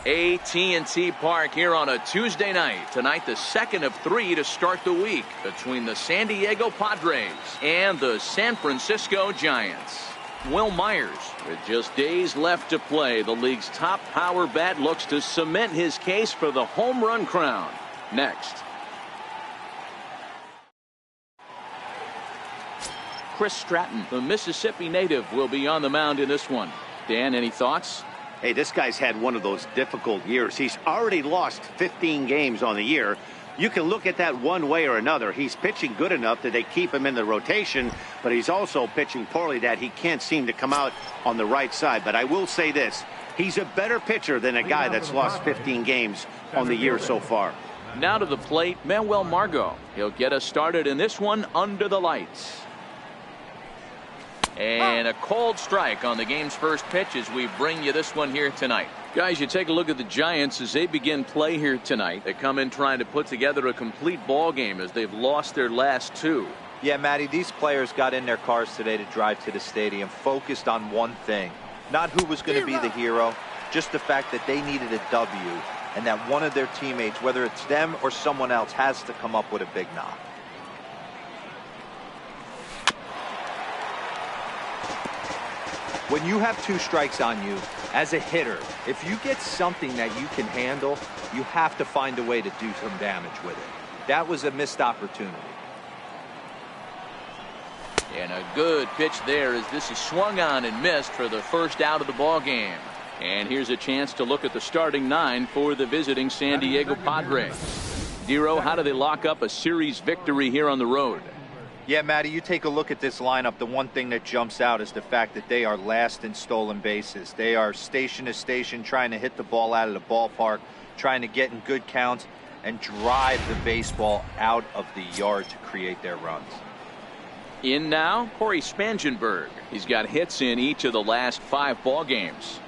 AT&T Park here on a Tuesday night. Tonight, the second of 3 to start the week between the San Diego Padres and the San Francisco Giants. Will Myers, with just days left to play, the league's top power bat looks to cement his case for the home run crown. Next. Chris Stratton, the Mississippi native, will be on the mound in this one. Dan, any thoughts? Hey, this guy's had one of those difficult years. He's already lost 15 games on the year. You can look at that one way or another. He's pitching good enough that they keep him in the rotation, but he's also pitching poorly that he can't seem to come out on the right side. But I will say this, he's a better pitcher than a guy that's lost 15 games on the year so far. Now to the plate, Manuel Margot. He'll get us started in this one under the lights. And a cold strike on the game's first pitch as we bring you this one here tonight. Guys, you take a look at the Giants as they begin play here tonight. They come in trying to put together a complete ball game as they've lost their last 2. Yeah, Matty, these players got in their cars today to drive to the stadium focused on one thing. Not who was going to be the hero, just the fact that they needed a W and that one of their teammates, whether it's them or someone else, has to come up with a big knock. When you have 2 strikes on you, as a hitter, if you get something that you can handle, you have to find a way to do some damage with it. That was a missed opportunity. And a good pitch there as this is swung on and missed for the first out of the ball game. And here's a chance to look at the starting 9 for the visiting San Diego Padres. Dero, how do they lock up a series victory here on the road? Yeah, Matty, you take a look at this lineup. The one thing that jumps out is the fact that they are last in stolen bases. They are station to station trying to hit the ball out of the ballpark, trying to get in good counts and drive the baseball out of the yard to create their runs. In now, Corey Spangenberg. He's got hits in each of the last 5 ball games.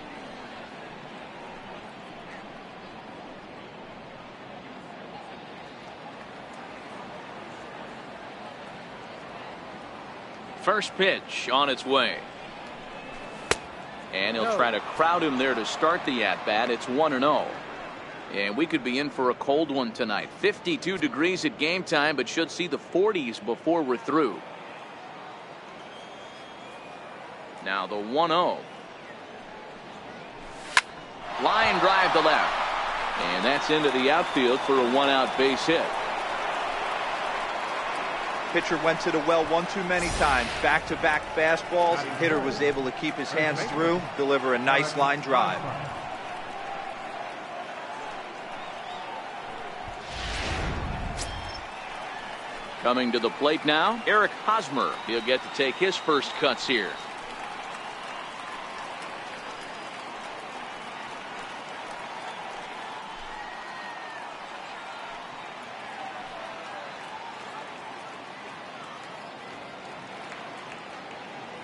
First pitch on its way. And he'll try to crowd him there to start the at-bat. It's 1-0. And we could be in for a cold one tonight. 52 degrees at game time, but should see the 40s before we're through. Now the 1-0. Line drive to left. And that's into the outfield for a 1-out base hit. Pitcher went to the well one too many times. Back-to-back fastballs. Hitter was able to keep his hands through, deliver a nice line drive. Coming to the plate now, Eric Hosmer. He'll get to take his first cuts here.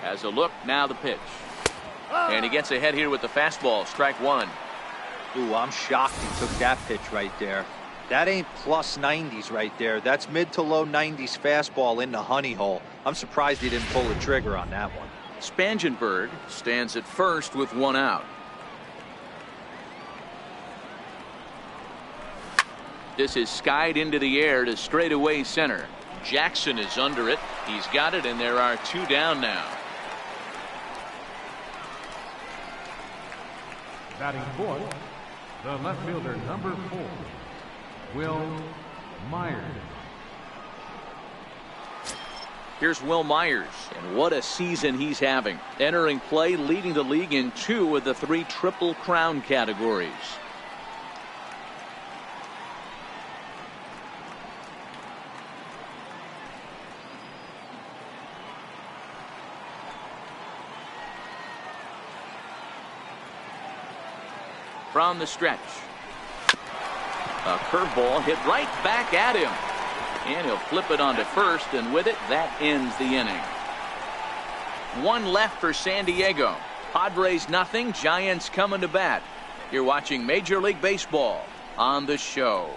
Has a look, now the pitch. And he gets ahead here with the fastball, strike 1. Ooh, I'm shocked he took that pitch right there. That ain't plus 90s right there. That's mid to low 90s fastball in the honey hole. I'm surprised he didn't pull the trigger on that one. Spangenberg stands at first with 1 out. This is skied into the air to straightaway center. Jackson is under it. He's got it, and there are 2 down now. Batting fourth, the left fielder, number 4, Will Myers. Here's Will Myers, and what a season he's having. Entering play, leading the league in 2 of the 3 Triple Crown categories. From the stretch. A curveball hit right back at him. And he'll flip it onto first, and with it, that ends the inning. 1 left for San Diego. Padres nothing, Giants coming to bat. You're watching Major League Baseball on the show.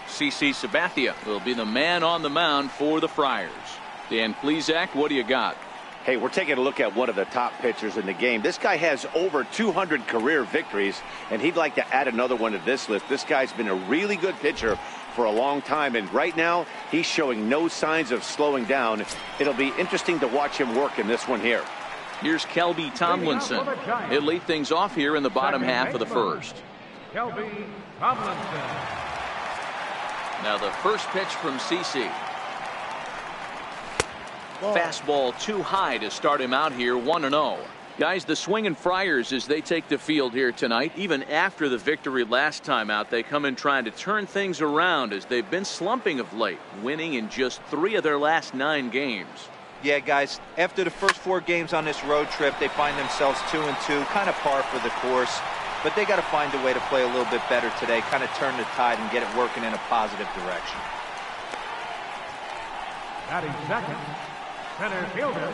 CC Sabathia will be the man on the mound for the Friars. Dan Plesac, what do you got? Hey, we're taking a look at one of the top pitchers in the game. This guy has over 200 career victories, and he'd like to add another one to this list. This guy's been a really good pitcher for a long time, and right now he's showing no signs of slowing down. It'll be interesting to watch him work in this one here. Here's Kelby Tomlinson. He'll lead things off here in the bottom half of the first. Kelby Tomlinson. Now the first pitch from CC. Fastball too high to start him out here, 1-0. Guys, the Swinging Friars, as they take the field here tonight, even after the victory last time out, they come in trying to turn things around as they've been slumping of late, winning in just 3 of their last 9 games. Yeah, guys, after the first 4 games on this road trip, they find themselves 2-2, kind of par for the course. But they got to find a way to play a little bit better today, kind of turn the tide and get it working in a positive direction. Batting second, center fielder,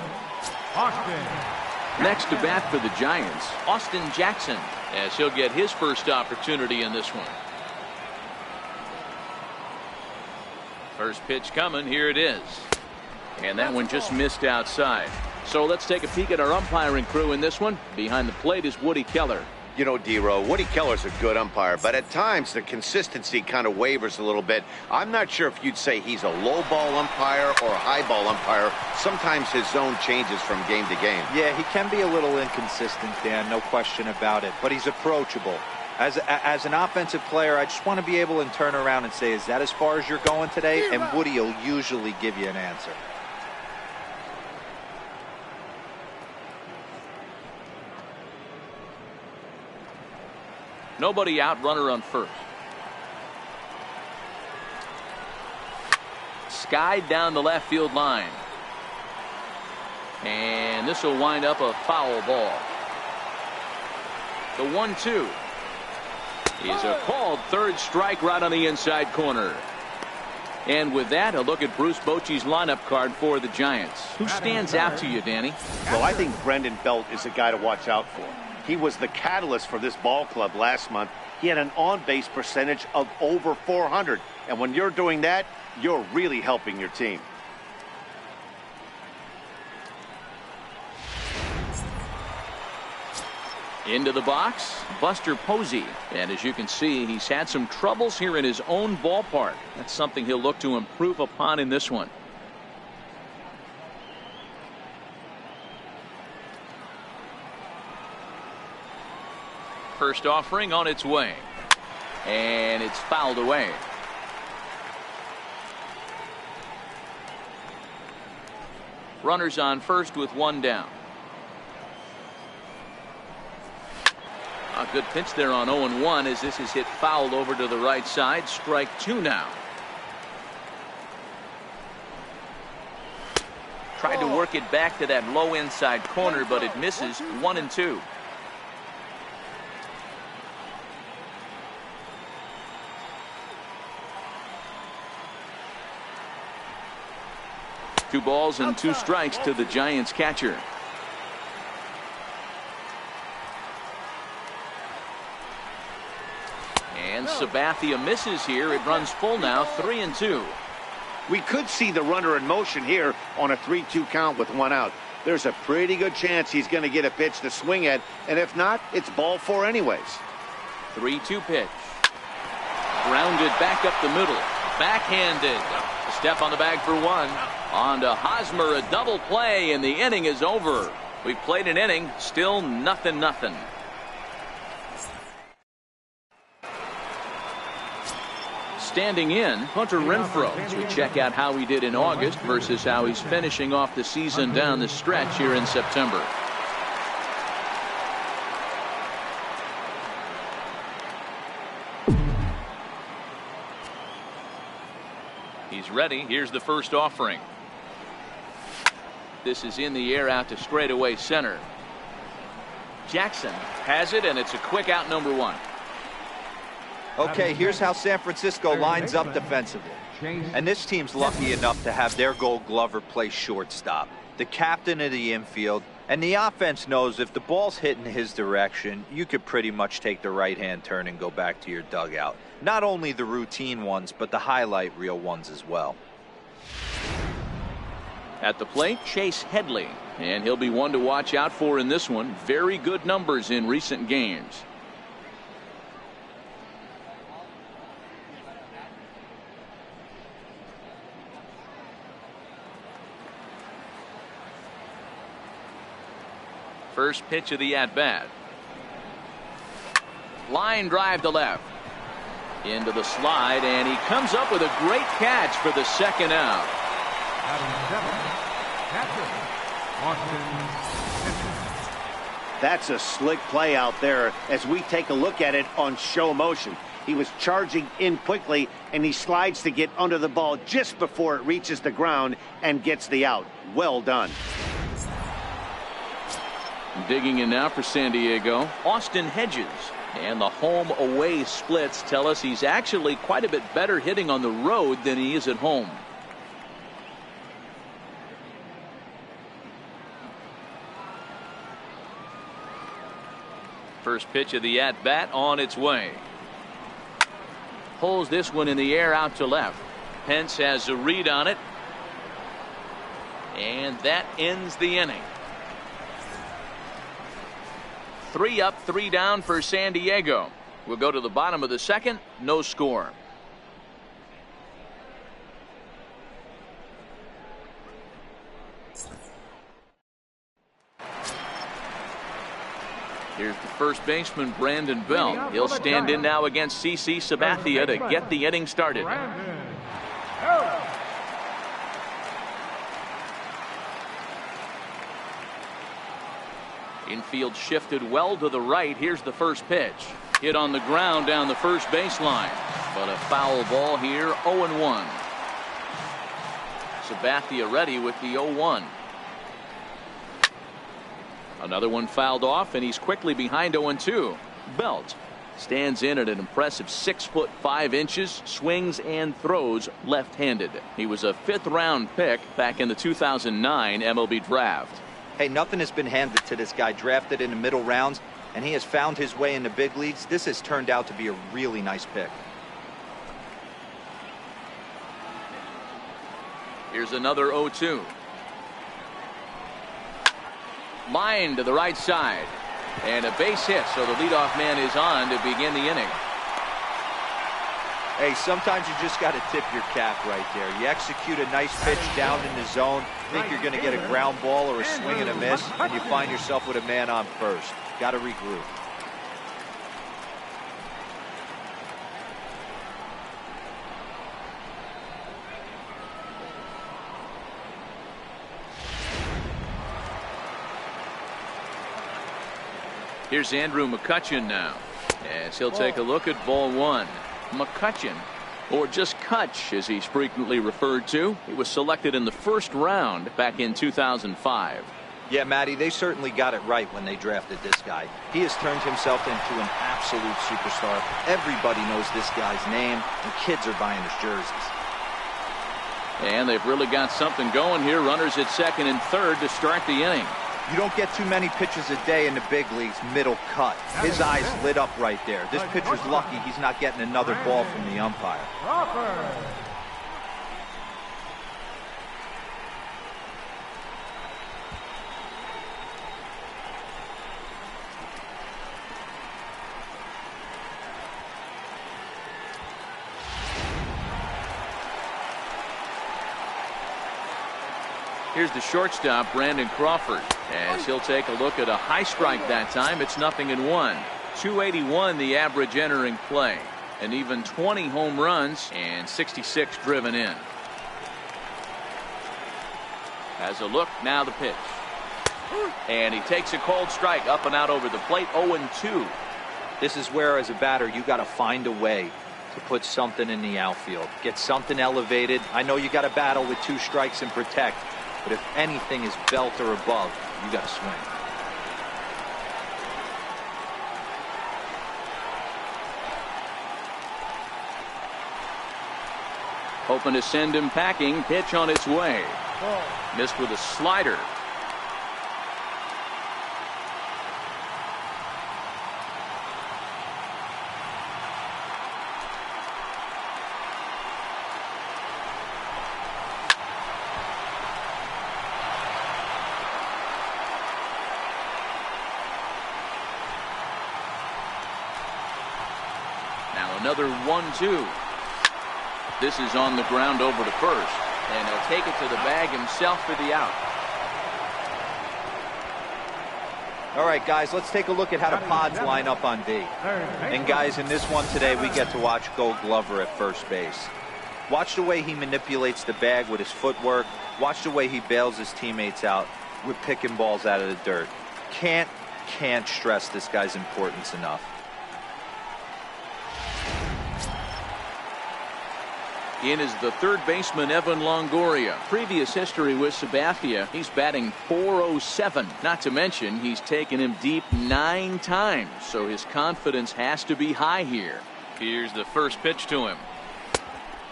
Austin. Next to bat for the Giants, Austin Jackson, as he'll get his first opportunity in this one. First pitch coming, here it is. And that one just missed outside. So let's take a peek at our umpiring crew in this one. Behind the plate is Woody Keller. You know, D-Row, Woody Keller's a good umpire, but at times the consistency kind of wavers a little bit. I'm not sure if you'd say he's a low ball umpire or a high ball umpire. Sometimes his zone changes from game to game. Yeah, he can be a little inconsistent, Dan, no question about it, but he's approachable. As an offensive player, I just want to be able to turn around and say, is that as far as you're going today? And Woody will usually give you an answer. Nobody out, runner on first. Skied down the left field line. And this will wind up a foul ball. The 1-2 is a called third strike right on the inside corner. And with that, a look at Bruce Bochy's lineup card for the Giants. Who stands out to you, Danny? Well, I think Brendan Belt is a guy to watch out for. He was the catalyst for this ball club last month. He had an on-base percentage of over 400. And when you're doing that, you're really helping your team. Into the box, Buster Posey. And as you can see, he's had some troubles here in his own ballpark. That's something he'll look to improve upon in this one. First offering on its way. And it's fouled away. Runners on first with 1 down. A good pitch there on 0-1 as this is hit fouled over to the right side. Strike 2 now. Tried to work it back to that low inside corner, but it misses. 1-2. Two balls and 2 strikes to the Giants catcher. And Sabathia misses here. It runs full now, 3-2. We could see the runner in motion here on a 3-2 count with 1 out. There's a pretty good chance he's going to get a pitch to swing at, and if not, it's ball 4 anyways. 3-2 pitch. Grounded back up the middle. Backhanded. A step on the bag for 1. On to Hosmer, a double play, and the inning is over. We played an inning, still 0-0. Standing in, Hunter Renfroe, as we check out how he did in August versus how he's finishing off the season down the stretch here in September. He's ready. Here's the first offering. This is in the air out to straightaway center. Jackson has it, and it's a quick out, number 1. Okay, here's how San Francisco lines up defensively. And this team's lucky enough to have their Gold Glover play shortstop, the captain of the infield, and the offense knows if the ball's hitting his direction, you could pretty much take the right-hand turn and go back to your dugout. Not only the routine ones, but the highlight reel ones as well. At the plate, Chase Headley, and he'll be one to watch out for in this one. Very good numbers in recent games. First pitch of the at-bat. Line drive to left. Into the slide, and he comes up with a great catch for the second out. That's a slick play out there as we take a look at it on show motion. He was charging in quickly, and he slides to get under the ball just before it reaches the ground and gets the out. Well done. Digging in now for San Diego, Austin Hedges. And the home-away splits tell us he's actually quite a bit better hitting on the road than he is at home. First pitch of the at-bat on its way. Pulls this one in the air out to left. Pence has a read on it. And that ends the inning. 3 up, 3 down for San Diego. We'll go to the bottom of the second. No score. Here's the first baseman, Brandon Bell. He'll stand in now against CC Sabathia to get the inning started. Infield shifted well to the right. Here's the first pitch. Hit on the ground down the first baseline. But a foul ball here, 0-1. Sabathia ready with the 0-1. Another one fouled off, and he's quickly behind 0-2. Belt stands in at an impressive 6'5", swings and throws left-handed. He was a 5th-round pick back in the 2009 MLB draft. Hey, nothing has been handed to this guy. Drafted in the middle rounds, and he has found his way in the big leagues. This has turned out to be a really nice pick. Here's another 0-2. Line to the right side. And a base hit, so the leadoff man is on to begin the inning. Hey, sometimes you just got to tip your cap right there. You execute a nice pitch down in the zone, think you're going to get a ground ball or a swing and a miss, and you find yourself with a man on first. Got to regroup. Here's Andrew McCutchen now, as he'll take a look at ball 1. McCutchen, or just Kutch as he's frequently referred to. He was selected in the 1st round back in 2005. Yeah, Matty, they certainly got it right when they drafted this guy. He has turned himself into an absolute superstar. Everybody knows this guy's name, and kids are buying his jerseys. And they've really got something going here. Runners at second and third to start the inning. You don't get too many pitches a day in the big leagues middle cut. His eyes lit up right there. This pitcher's lucky he's not getting another ball from the umpire. Here's the shortstop, Brandon Crawford, as he'll take a look at a high strike that time. It's 0-1. 281 the average entering play, and even 20 home runs and 66 driven in. Has a look, now the pitch. And he takes a cold strike up and out over the plate. 0-2. This is where, as a batter, you got to find a way to put something in the outfield. Get something elevated. I know you got to battle with 2 strikes and protect. But if anything is belt or above, you got to swing. Hoping to send him packing. Pitch on its way. Missed with a slider. Another 1-2. This is on the ground over to first, and he'll take it to the bag himself for the out. All right, guys, let's take a look at how the Pods line up on D. And guys, in this one today, we get to watch Gold Glover at first base. Watch the way he manipulates the bag with his footwork. Watch the way he bails his teammates out with picking balls out of the dirt. Can't stress this guy's importance enough. In is the third baseman, Evan Longoria. Previous history with Sabathia, he's batting .407. Not to mention, he's taken him deep 9 times, so his confidence has to be high here. Here's the first pitch to him.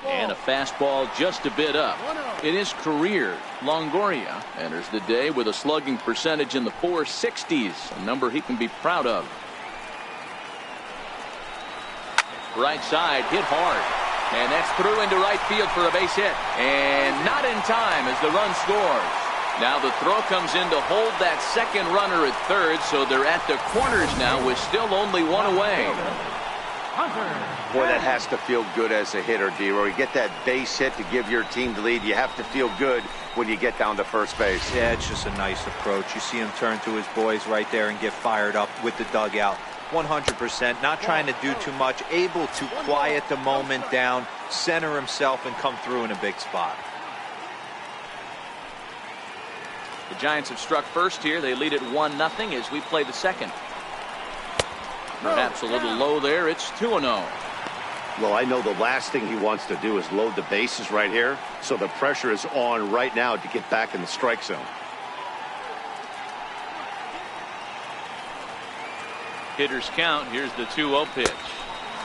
And a fastball just a bit up. In his career, Longoria enters the day with a slugging percentage in the 460s, a number he can be proud of. Right side, hit hard. And that's through into right field for a base hit. And not in time as the run scores. Now the throw comes in to hold that second runner at third, so they're at the corners now with still only 1 away. Boy, that has to feel good as a hitter, D-Roy. You get that base hit to give your team the lead. You have to feel good when you get down to first base. Yeah, it's just a nice approach. You see him turn to his boys right there and get fired up with the dugout. 100%, not trying to do too much, able to quiet the moment down, center himself, and come through in a big spot. The Giants have struck first here. They lead it 1-0 as we play the second. Perhaps a little low there. It's 2-0. Well, I know the last thing he wants to do is load the bases right here, so the pressure is on right now to get back in the strike zone. Hitters count. Here's the 2-0 pitch.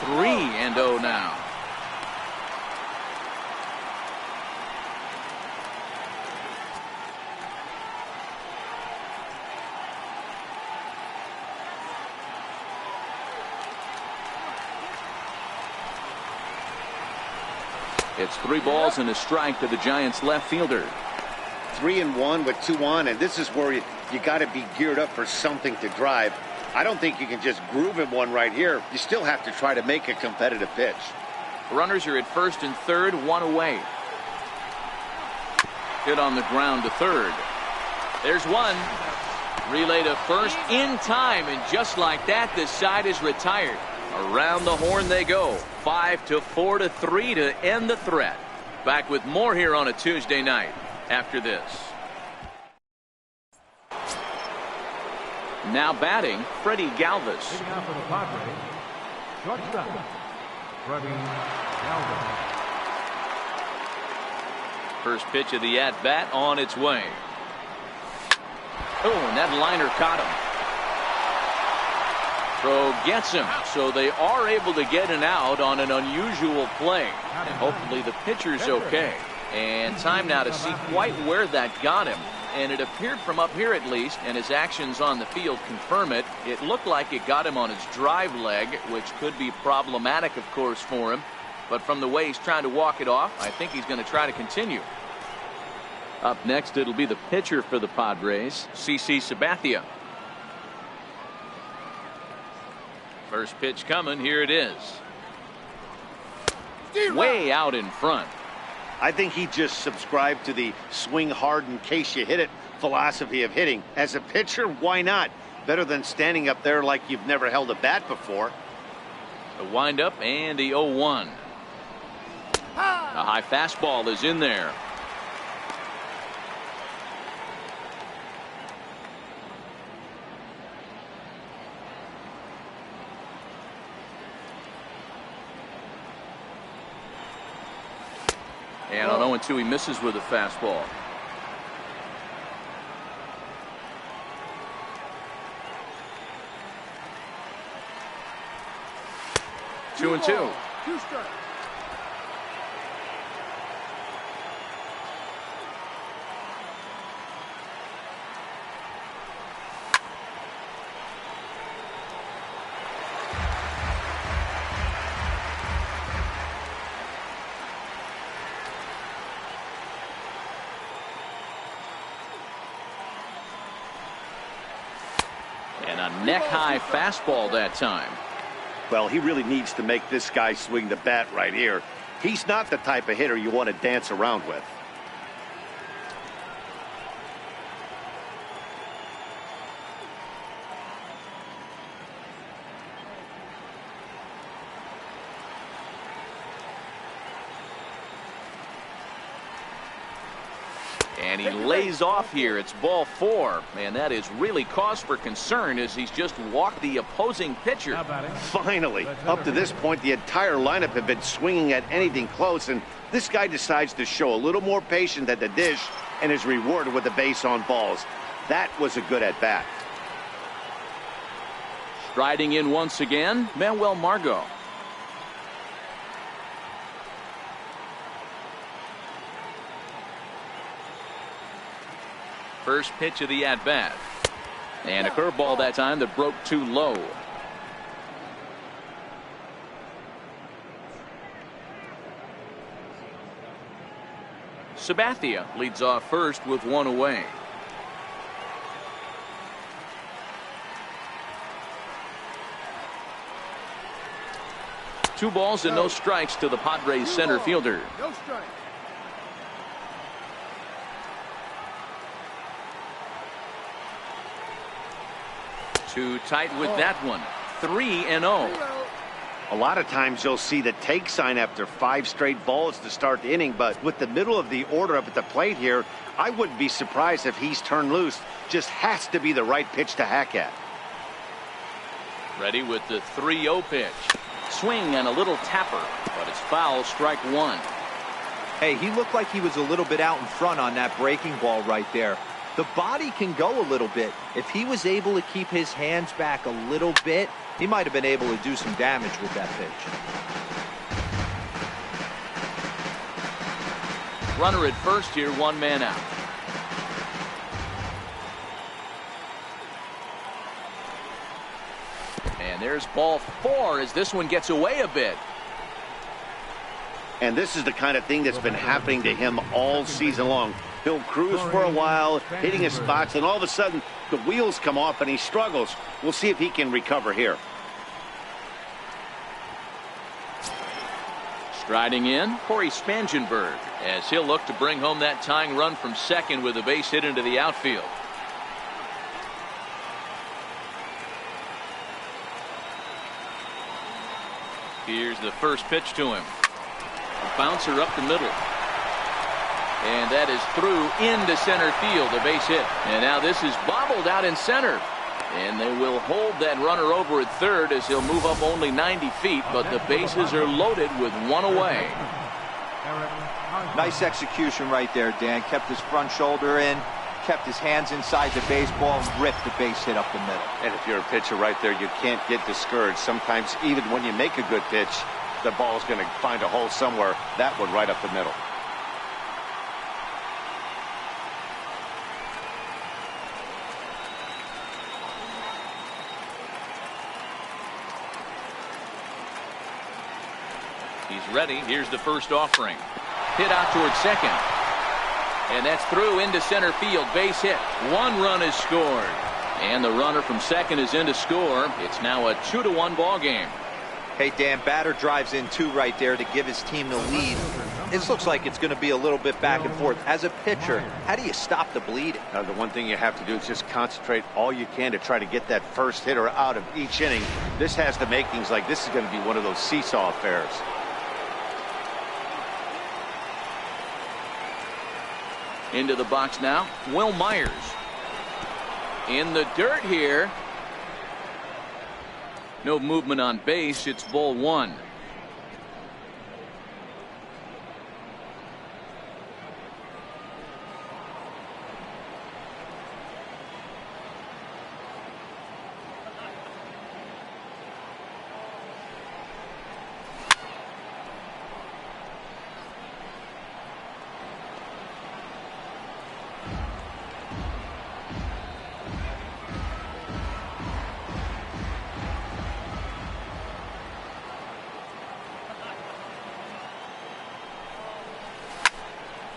3-0 now. It's 3 balls and a strike to the Giants left fielder. 3-1 with 2 on, and this is where you got to be geared up for something to drive. I don't think you can just groove him one right here. You still have to try to make a competitive pitch. Runners are at first and third, 1 away. Hit on the ground to third. There's 1. Relay to first in time, and just like that, this side is retired. Around the horn they go. 5-4 to 3 to end the threat. Back with more here on a Tuesday night after this. Now batting, Freddie Galvis. Hitting out for the Padres, shortstop, Freddie Galvis. First pitch of the at-bat on its way. Oh, and that liner caught him. Throw gets him, so they are able to get an out on an unusual play. And hopefully the pitcher's okay. And time now to see quite where that got him. And it appeared from up here at least, and his actions on the field confirm it. It looked like it got him on his drive leg, which could be problematic, of course, for him. But from the way he's trying to walk it off, I think he's going to try to continue. Up next, it'll be the pitcher for the Padres, CC Sabathia. First pitch coming. Here it is. Way out in front. I think he just subscribed to the swing hard in case you hit it philosophy of hitting. As a pitcher, why not? Better than standing up there like you've never held a bat before. The windup and the 0-1. A high fastball is in there. And on 0-2, he misses with a fastball. Two and two. And a neck-high fastball that time. Well, he really needs to make this guy swing the bat right here. He's not the type of hitter you want to dance around with. And he lays off here. It's ball 4. And that is really cause for concern as he's just walked the opposing pitcher. Finally, up to this point, the entire lineup have been swinging at anything close, and this guy decides to show a little more patience at the dish and is rewarded with a base on balls. That was a good at-bat. Striding in once again, Manuel Margot. First pitch of the at-bat. And a curveball that time that broke too low. Sabathia leads off first with 1 away. Two balls and no strikes to the Padres center fielder. No strike. Too tight with that one. 3-0. A lot of times you'll see the take sign after 5 straight balls to start the inning, but with the middle of the order up at the plate here, I wouldn't be surprised if he's turned loose. Just has to be the right pitch to hack at. Ready with the 3-0 pitch. Swing and a little tapper, but it's foul, strike 1. Hey, he looked like he was a little bit out in front on that breaking ball right there. The body can go a little bit. If he was able to keep his hands back a little bit, he might have been able to do some damage with that pitch. Runner at first here, 1 man out. And there's ball 4 as this one gets away a bit. And this is the kind of thing that's been happening to him all season long. He'll cruise for a while, hitting his spots, and all of a sudden the wheels come off and he struggles. We'll see if he can recover here. Striding in, Corey Spangenberg, as he'll look to bring home that tying run from second with a base hit into the outfield. Here's the first pitch to him. A bouncer up the middle. And that is through into center field, a base hit. And now this is bobbled out in center. And they will hold that runner over at third as he'll move up only 90 feet, but the bases are loaded with 1 away. Nice execution right there, Dan. Kept his front shoulder in, kept his hands inside the baseball, and ripped the base hit up the middle. And if you're a pitcher right there, you can't get discouraged. Sometimes even when you make a good pitch, the ball's going to find a hole somewhere. That one right up the middle. He's ready. Here's the first offering. Hit out towards second. And that's through into center field. Base hit. 1 run is scored. And the runner from second is in to score. It's now a 2-1 ball game. Hey, Dan, batter drives in 2 right there to give his team the lead. This looks like it's going to be a little bit back and forth. As a pitcher, how do you stop the bleeding? The one thing you have to do is just concentrate all you can to try to get that first hitter out of each inning. This has the makings like this is going to be one of those seesaw affairs. Into the box now, Will Myers. In the dirt here. No movement on base. It's ball 1.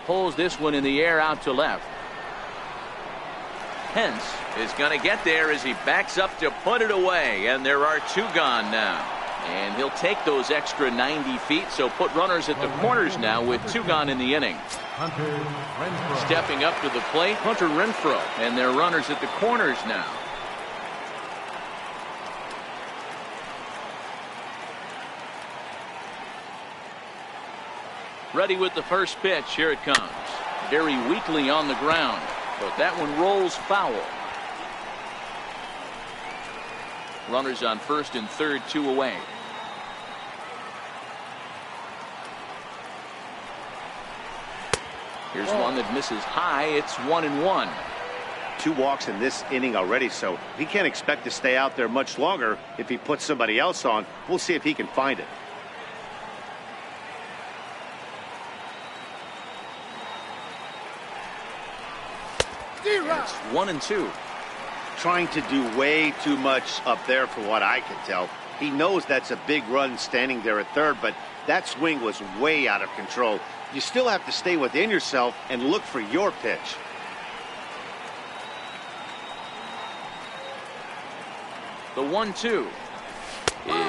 Pulls this one in the air out to left. Pence is going to get there as he backs up to put it away, and there are 2 gone now. And he'll take those extra 90 feet, so put runners at the corners now with 2 gone in the inning. Stepping up to the plate, Hunter Renfroe, and their runners at the corners now. Ready with the first pitch. Here it comes. Very weakly on the ground, but that one rolls foul. Runners on first and third, 2 away. Here's one that misses high. It's 1-1. 2 walks in this inning already, so he can't expect to stay out there much longer. If he puts somebody else on, we'll see if he can find it. It's 1-2. Trying to do way too much up there for what I can tell. He knows that's a big run standing there at third, but that swing was way out of control. You still have to stay within yourself and look for your pitch. The 1-2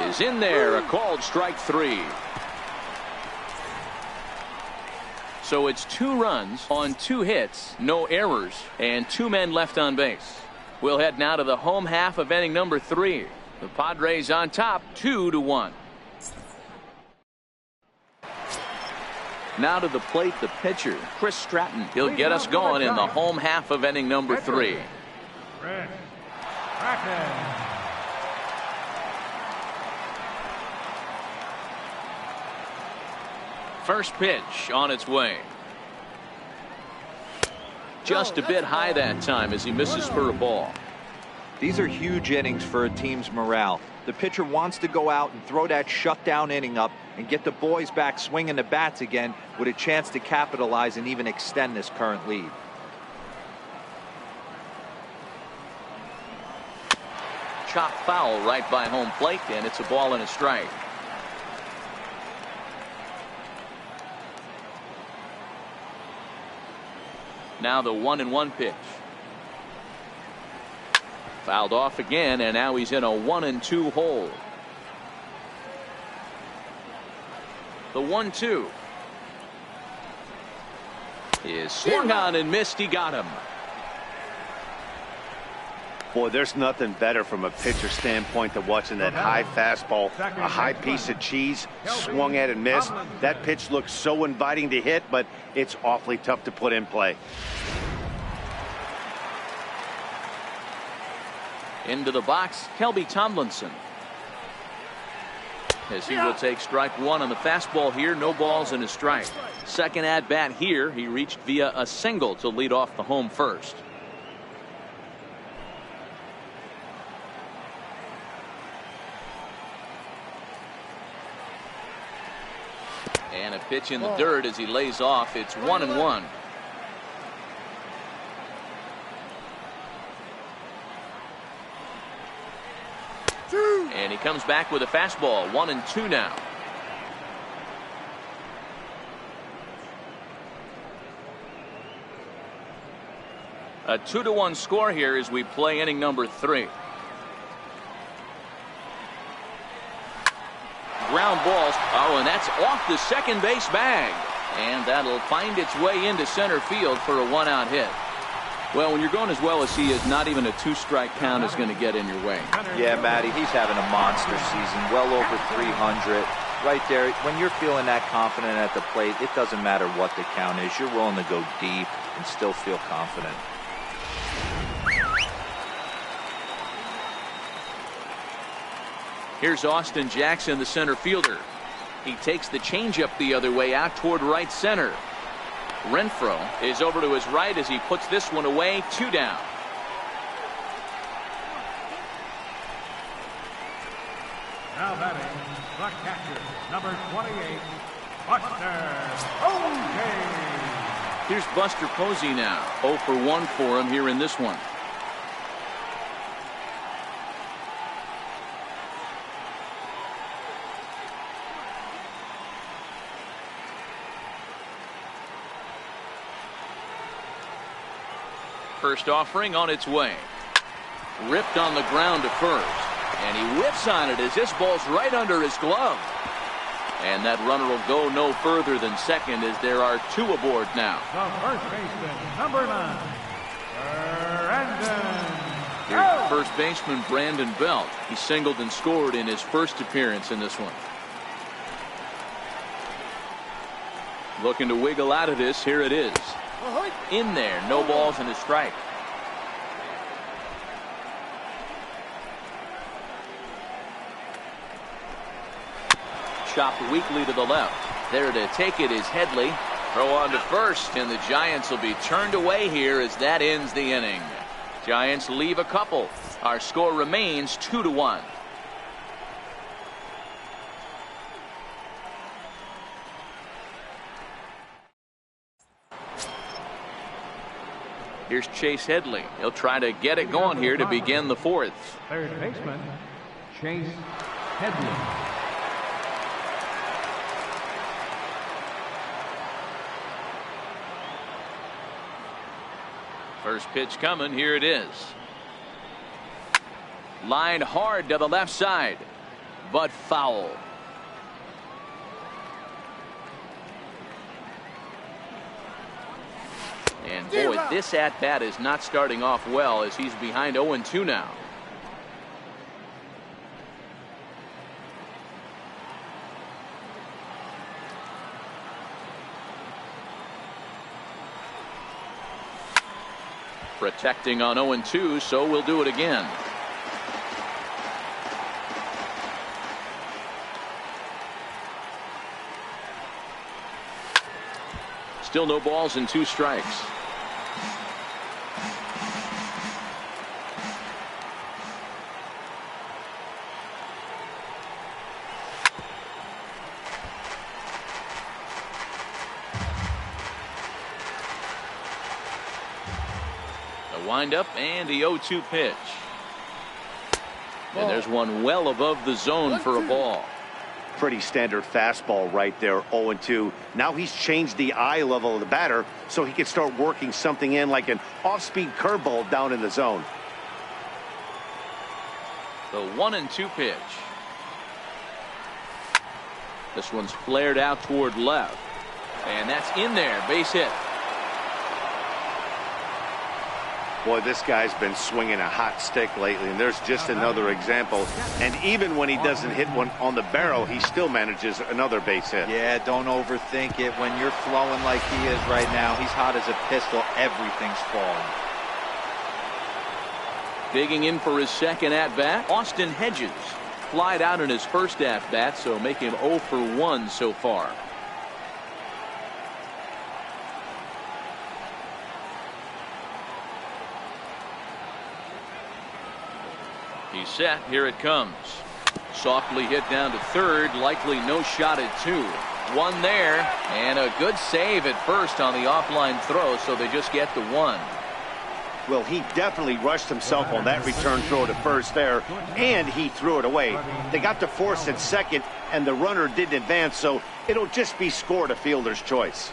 is in there. A called strike 3. So it's 2 runs on 2 hits, no errors, and 2 men left on base. We'll head now to the home half of inning number 3. The Padres on top, 2-1. Now to the plate, the pitcher, Chris Stratton. He'll get us going in the home half of inning number 3. First pitch on its way. Just a bit high that time as he misses for a ball. These are huge innings for a team's morale. The pitcher wants to go out and throw that shutdown inning up and get the boys back swinging the bats again with a chance to capitalize and even extend this current lead. Chop foul right by home plate, and it's a ball and a strike. Now the 1-1 pitch. Fouled off again, and now he's in a 1-2 hole. The 1-2 is swung on and missed. He got him. Boy, there's nothing better from a pitcher standpoint than watching that high fastball, a high piece of cheese, swung at and missed. That pitch looks so inviting to hit, but it's awfully tough to put in play. Into the box, Kelby Tomlinson. As he will take strike 1 on the fastball here, no balls and a strike. Second at bat here, he reached via a single to lead off the home first. And a pitch in the dirt as he lays off. It's 1-1. And he comes back with a fastball. 1-2 now. A 2-1 score here as we play inning number 3. Ground balls. Oh, and that's off the second base bag. And that'll find its way into center field for a 1-out hit. Well, when you're going as well as he is, not even a 2-strike count is going to get in your way. Yeah, Matty, he's having a monster season, well over 300. Right there, when you're feeling that confident at the plate, it doesn't matter what the count is. You're willing to go deep and still feel confident. Here's Austin Jackson, the center fielder. He takes the changeup the other way out toward right center. Renfroe is over to his right as he puts this one away. 2 down. Now batting, the catcher, number 28, Buster Posey. Here's Buster Posey now. 0 for 1 for him here in this one. First offering on its way. Ripped on the ground to first. And he whips on it as this ball's right under his glove. And that runner will go no further than second as there are two aboard now. The first baseman, number 9, Brandon. Here's first baseman Brandon Belt. He singled and scored in his first appearance in this one. Looking to wiggle out of this. Here it is. In there. No balls and a strike. Chopped weakly to the left. There to take it is Headley. Throw on to first, and the Giants will be turned away here as that ends the inning. Giants leave a couple. Our score remains 2-1. Here's Chase Headley. He'll try to get it going here to begin the fourth. Third baseman, Chase Headley. First pitch coming. Here it is. Line hard to the left side, but foul. And boy, this at-bat is not starting off well as he's behind 0-2 now. Protecting on 0-2, so we'll do it again. Still no balls and 2 strikes. The windup and the 0-2 pitch. And there's one well above the zone for a ball. Pretty standard fastball right there, 0-2. Now he's changed the eye level of the batter so he can start working something in like an off-speed curveball down in the zone. The 1-2 pitch. This one's flared out toward left. And that's in there. Base hit. Boy, this guy's been swinging a hot stick lately, and there's just another example. And even when he doesn't hit one on the barrel, he still manages another base hit. Yeah, don't overthink it. When you're flowing like he is right now, he's hot as a pistol. Everything's falling. Digging in for his second at-bat, Austin Hedges. Flied out in his first at-bat, so make him 0 for 1 so far. He's set. Here it comes. Softly hit down to third. Likely no shot at 2. One there. And a good save at first on the offline throw. So they just get the 1. Well, he definitely rushed himself on that return throw to first there. And he threw it away. They got to force at second. And the runner didn't advance. So it'll just be scored a fielder's choice.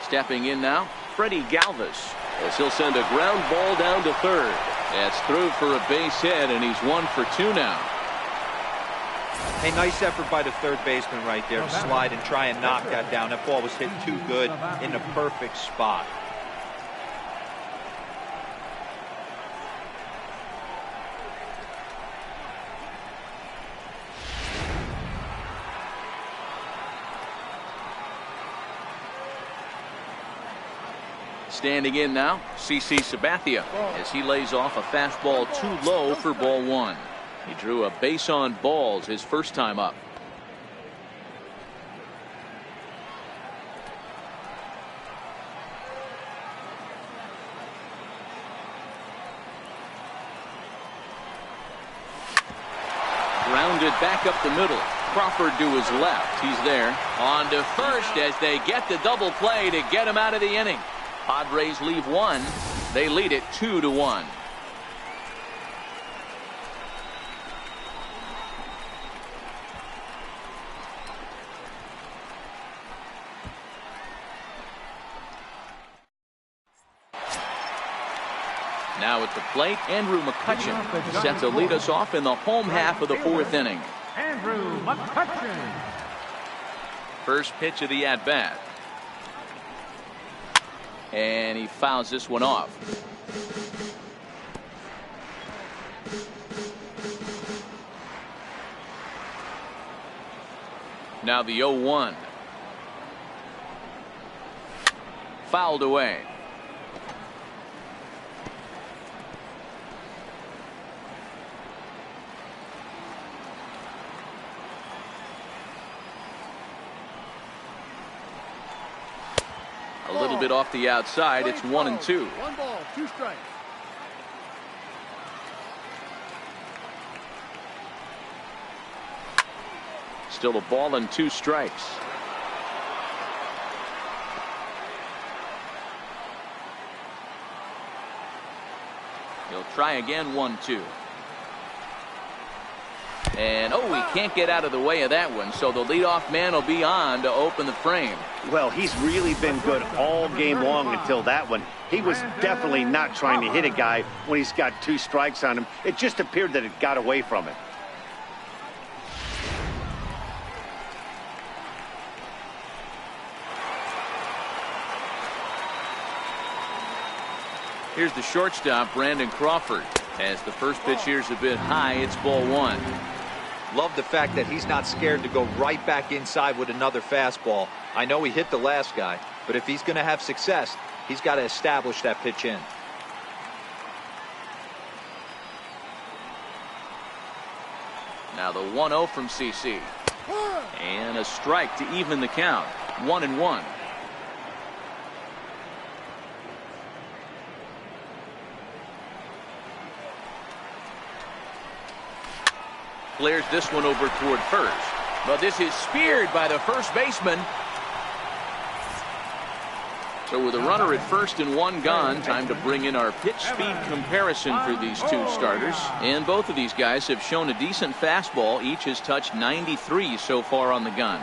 Stepping in now, Freddie Galvis, as he'll send a ground ball down to third. That's through for a base hit, and he's 1 for 2 now. Hey, nice effort by the third baseman right there to slide and try and knock that down. That ball was hit too good in the perfect spot. Standing in now, CC Sabathia, as he lays off a fastball too low for ball 1. He drew a base on balls his first time up. Grounded back up the middle. Crawford to his left. He's there. On to first as they get the double play to get him out of the inning. Padres leave 1. They lead it 2-1. Now at the plate, Andrew McCutchen set to lead us off in the home half of the fourth inning. Andrew McCutchen. First pitch of the at-bat. And he fouls this one off. Now the 0-1. Fouled away. A little bit off the outside. It's 1-2. 1 ball, 2 strikes. Still a ball and 2 strikes. He'll try again. 1-2. And he can't get out of the way of that one, so the leadoff man will be on to open the frame. Well, he's really been good all game long until that one. He was definitely not trying to hit a guy when he's got 2 strikes on him. It just appeared that it got away from him. Here's the shortstop, Brandon Crawford. As the first pitch here's a bit high, it's ball 1. Love the fact that he's not scared to go right back inside with another fastball. I know he hit the last guy, but if he's going to have success, he's got to establish that pitch in. Now the 1-0 from CC. And a strike to even the count. 1-1. Flares this one over toward first. But this is speared by the first baseman. So with a runner at first and 1 gone, time to bring in our pitch speed comparison for these 2 starters. And both of these guys have shown a decent fastball. Each has touched 93 so far on the gun.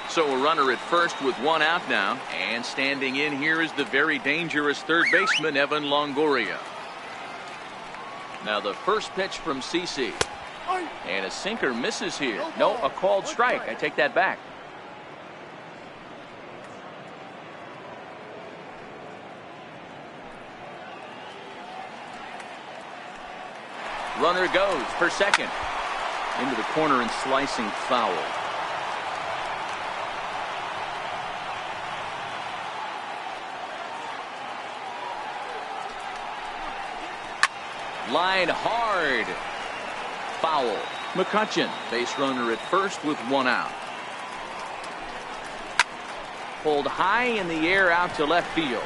So a runner at first with 1 out now. And standing in here is the very dangerous third baseman, Evan Longoria. Now the first pitch from CC. And a sinker misses here. No, a called strike. I take that back. Runner goes for second. Into the corner and slicing foul. Line hard. Foul. McCutchen, base runner at first with 1 out. Pulled high in the air out to left field.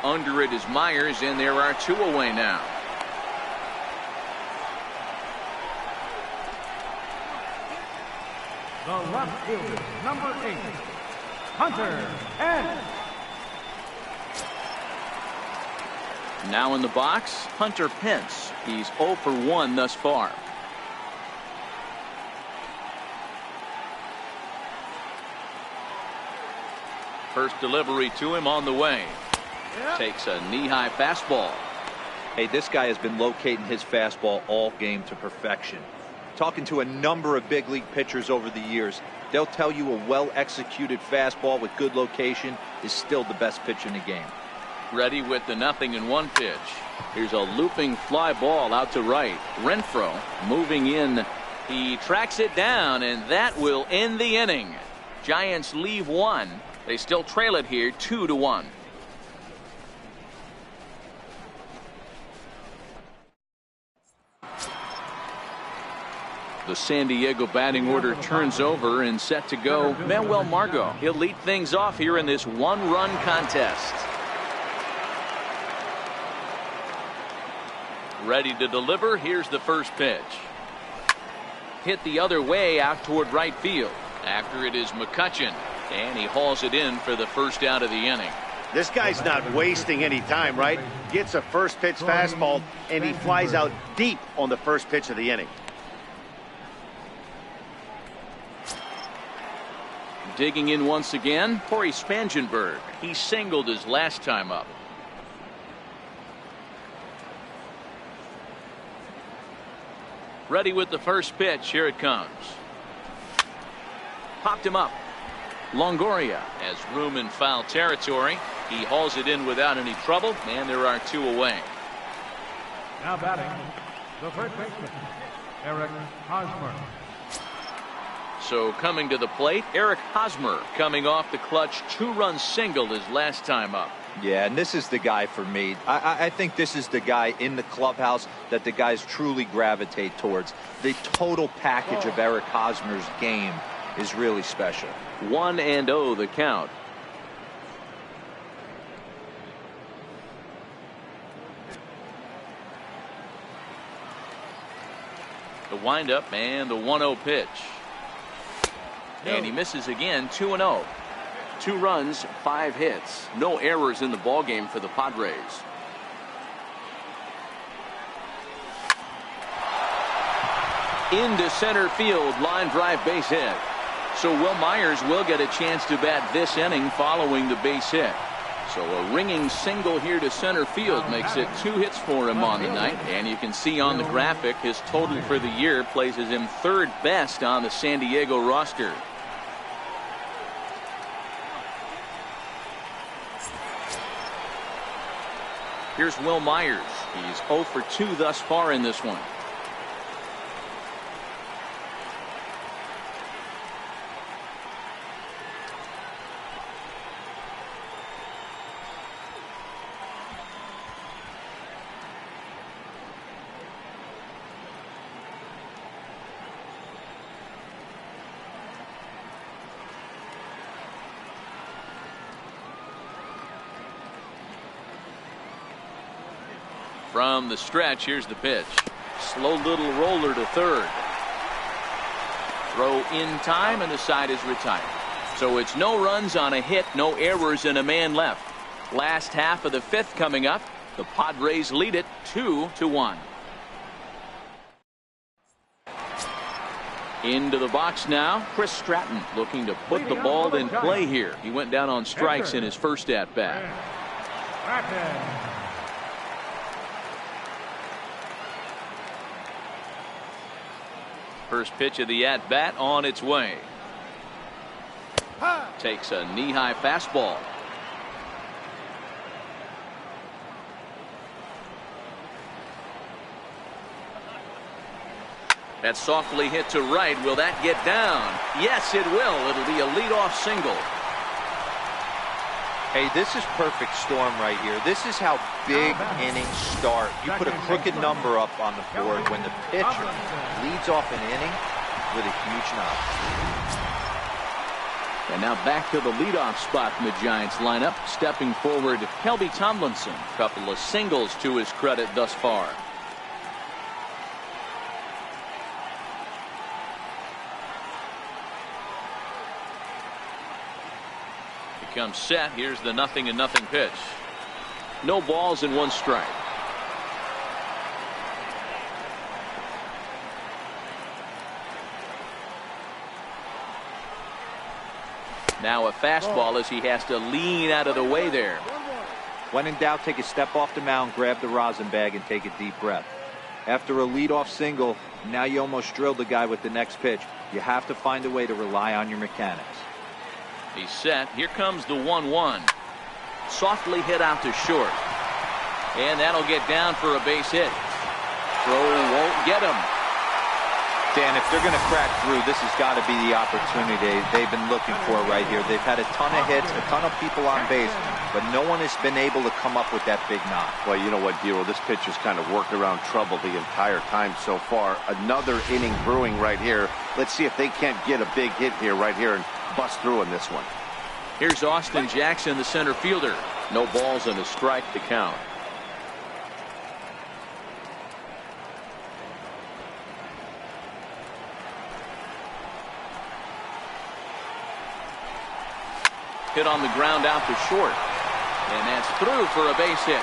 Under it is Myers, and there are 2 away now. The left fielder, number 8, Hunter N. Now in the box, Hunter Pence. He's 0 for 1 thus far. First delivery to him on the way. Takes a knee-high fastball. Hey, this guy has been locating his fastball all game to perfection. Talking to a number of big league pitchers over the years, they'll tell you a well-executed fastball with good location is still the best pitch in the game. Ready with the 0-1 pitch. Here's a looping fly ball out to right. Renfroe moving in. He tracks it down, and that will end the inning. Giants leave 1. They still trail it here 2-1. The San Diego batting order turns over and set to go. Manuel Margot. He'll lead things off here in this 1-run contest. Ready to deliver. Here's the first pitch. Hit the other way out toward right field. After it is McCutchen. And he hauls it in for the first out of the inning. This guy's not wasting any time, right? Gets a first pitch fastball, and he flies out deep on the first pitch of the inning. Digging in once again, Corey Spangenberg. He singled his last time up. Ready with the first pitch. Here it comes. Popped him up. Longoria has room in foul territory. He hauls it in without any trouble, and there are 2 away. Now batting, the third baseman, Eric Hosmer. So coming to the plate, Eric Hosmer coming off the clutch 2-run single his last time up. Yeah, and this is the guy for me. I think this is the guy in the clubhouse that the guys truly gravitate towards. The total package of Eric Hosmer's game is really special. 1-0 the count. The windup and the 1-0 pitch. And he misses again. 2-0. 2 runs, 5 hits. No errors in the ballgame for the Padres. Into center field, line drive, base hit. So Will Myers will get a chance to bat this inning following the base hit. So a ringing single here to center field makes it 2 hits for him on the night. And you can see on the graphic his total for the year places him 3rd best on the San Diego roster. Here's Will Myers. He's 0 for 2 thus far in this one. From the stretch, here's the pitch. Slow little roller to third. Throw in time, and the side is retired. So it's no runs on a hit, no errors, and a man left. Last half of the 5th coming up. The Padres lead it 2-1. Into the box now, Chris Stratton looking to put the ball in play here. He went down on strikes in his first at-bat. First pitch of the at-bat on its way. Takes a knee-high fastball. That's softly hit to right. Will that get down? Yes, it will. It'll be a leadoff single. Hey, this is perfect storm right here. This is how big innings start. You put a crooked number up on the board when the pitcher leads off an inning with a huge knock. And now back to the leadoff spot in the Giants lineup. Stepping forward, Kelby Tomlinson. Couple of singles to his credit thus far. Comes set. Here's the 0-0 pitch. No balls and 1 strike. Now a fastball as he has to lean out of the way there. When in doubt, take a step off the mound, grab the rosin bag, and take a deep breath. After a leadoff single, now you almost drilled the guy with the next pitch. You have to find a way to rely on your mechanics. He's set. Here comes the 1-1. Softly hit out to short. And that'll get down for a base hit. Throw won't get him. Dan, if they're going to crack through, this has got to be the opportunity they've been looking for right here. They've had a ton of hits, a ton of people on base, but no one has been able to come up with that big knock. Well, you know what, Dero, this pitch has kind of worked around trouble the entire time so far. Another inning brewing right here. Let's see if they can't get a big hit here right here and bust through in this one. Here's Austin Jackson, the center fielder. No balls and a strike to count. Hit on the ground out to short. And that's through for a base hit.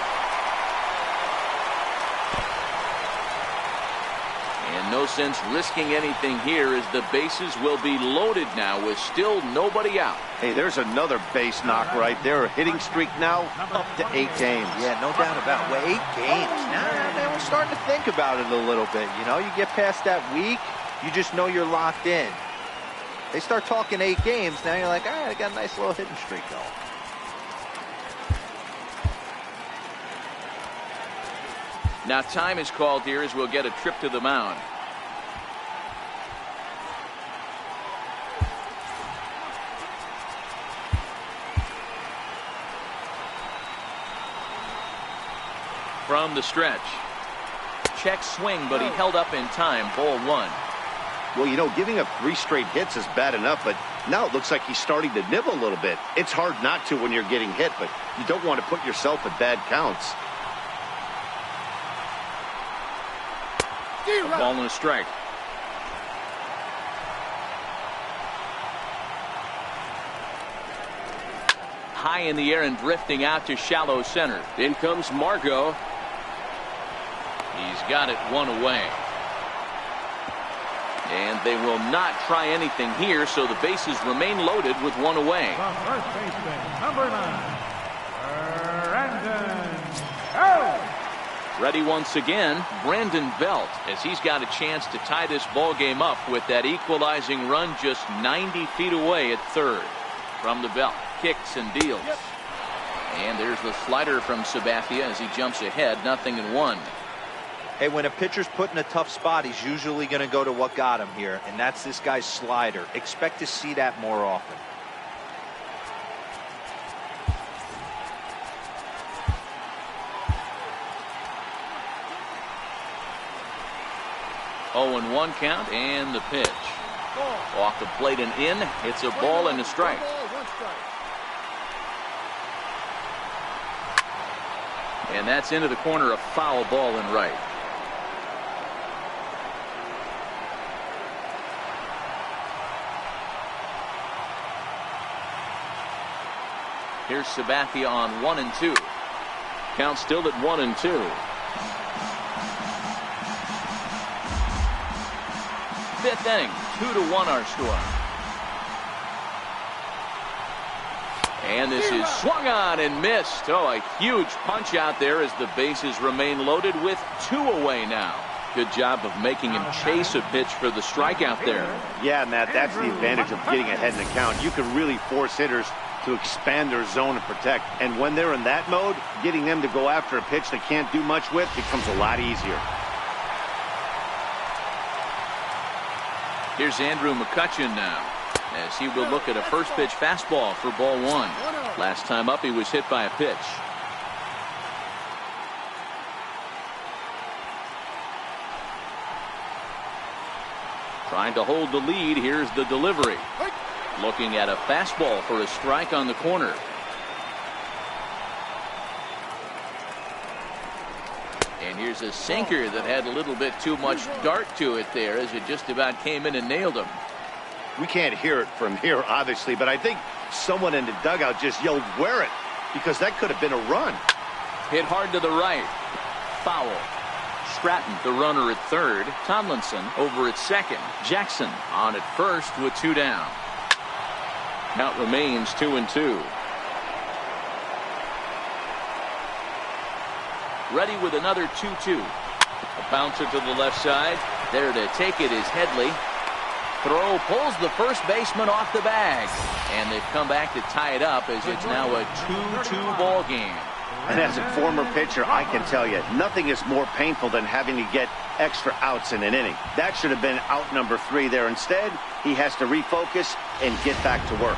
And No sense risking anything here as the bases will be loaded now with still nobody out. Hey, there's another base knock right there. A hitting streak now up to 8 games. Yeah, no doubt about it. Well, 8 games. Now we're starting to think about it a little bit. You know, you get past that week, you just know you're locked in. They start talking 8 games, now you're like, all right, I got a nice little hitting streak going. Now time is called here as we'll get a trip to the mound. From the stretch. Check swing, but he held up in time. Ball 1. Well, you know, giving up 3 straight hits is bad enough, but now it looks like he's starting to nibble a little bit. It's hard not to when you're getting hit, but you don't want to put yourself at bad counts. A ball and a strike. High in the air and drifting out to shallow center. In comes Margot. He's got it 1 away. And they will not try anything here, so the bases remain loaded with 1 away. The first baseman, number 9, Brandon Belt. Ready once again, Brandon Belt, as he's got a chance to tie this ball game up with that equalizing run just 90 feet away at third. From the belt, kicks and deals. And there's the slider from Sabathia as he jumps ahead, 0-1. Hey, when a pitcher's put in a tough spot, he's usually going to go to what got him here, and that's this guy's slider. Expect to see that more often. Oh, and 1 count, and the pitch. Off the plate and in. It's a ball and a strike. And that's into the corner, a foul ball and right. Here's Sabathia on 1 and 2. Count still at 1 and 2. 5th inning, 2-1 our score. And this is swung on and missed. Oh, a huge punch out there as the bases remain loaded with 2 away now. Good job of making him chase a pitch for the strikeout there. Yeah, Matt, that's the advantage of getting ahead in the count. You can really force hitters to expand their zone and protect. And when they're in that mode, getting them to go after a pitch they can't do much with becomes a lot easier. Here's Andrew McCutchen now, as he will look at a first pitch fastball for ball 1. Last time up, he was hit by a pitch. Trying to hold the lead. Here's the delivery. Looking at a fastball for a strike on the corner. And here's a sinker that had a little bit too much dart to it there as it just about came in and nailed him. We can't hear it from here, obviously, but I think someone in the dugout just yelled, "Wear it," because that could have been a run. Hit hard to the right. Foul. Stratton, the runner at third. Tomlinson over at second. Jackson on at first with 2 down. Count remains 2-2. Ready with another 2-2. A bouncer to the left side. There to take it is Headley. Throw pulls the first baseman off the bag. And they've come back to tie it up as it's now a 2-2 ball game. And as a former pitcher, I can tell you, nothing is more painful than having to get extra outs in an inning. That should have been out number 3 there. Instead, he has to refocus and get back to work.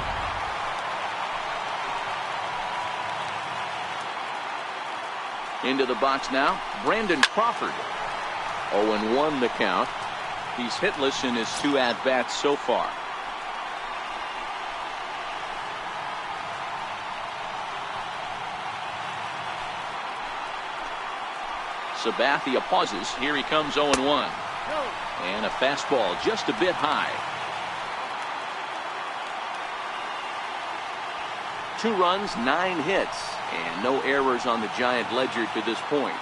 Into the box now, Brandon Crawford. 0-1 the count. He's hitless in his 2 at-bats so far. Sabathia pauses. Here he comes 0-1. And a fastball just a bit high. 2 runs, 9 hits, and no errors on the Giant ledger to this point.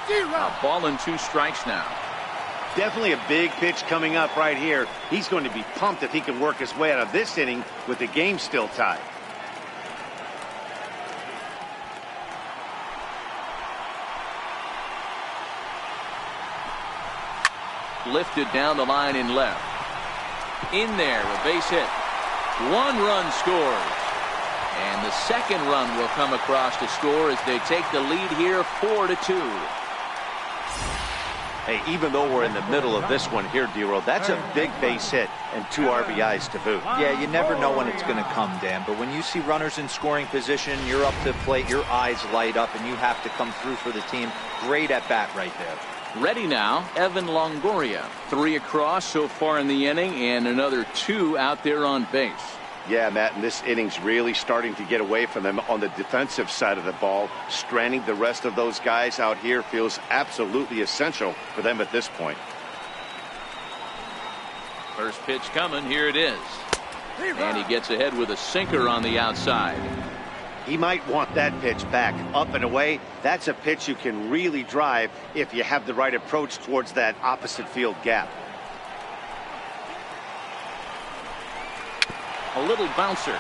A ball and 2 strikes now. Definitely a big pitch coming up right here. He's going to be pumped if he can work his way out of this inning with the game still tied. Lifted down the line in left. In there, a base hit. 1 run scores. And the second run will come across to score as they take the lead here 4-2. Hey, even though we're in the middle of this one here, D-Roll, that's a big base hit and 2 RBIs to boot. Yeah, you never know when it's going to come, Dan. But when you see runners in scoring position, you're up to the plate, your eyes light up, and you have to come through for the team. Great at bat right there. Ready now, Evan Longoria. 3 across so far in the inning and another 2 out there on base. Yeah, Matt, and this inning's really starting to get away from them on the defensive side of the ball. Stranding the rest of those guys out here feels absolutely essential for them at this point. First pitch coming, here it is. And he gets ahead with a sinker on the outside. He might want that pitch back, up and away. That's a pitch you can really drive if you have the right approach towards that opposite field gap. A little bouncer.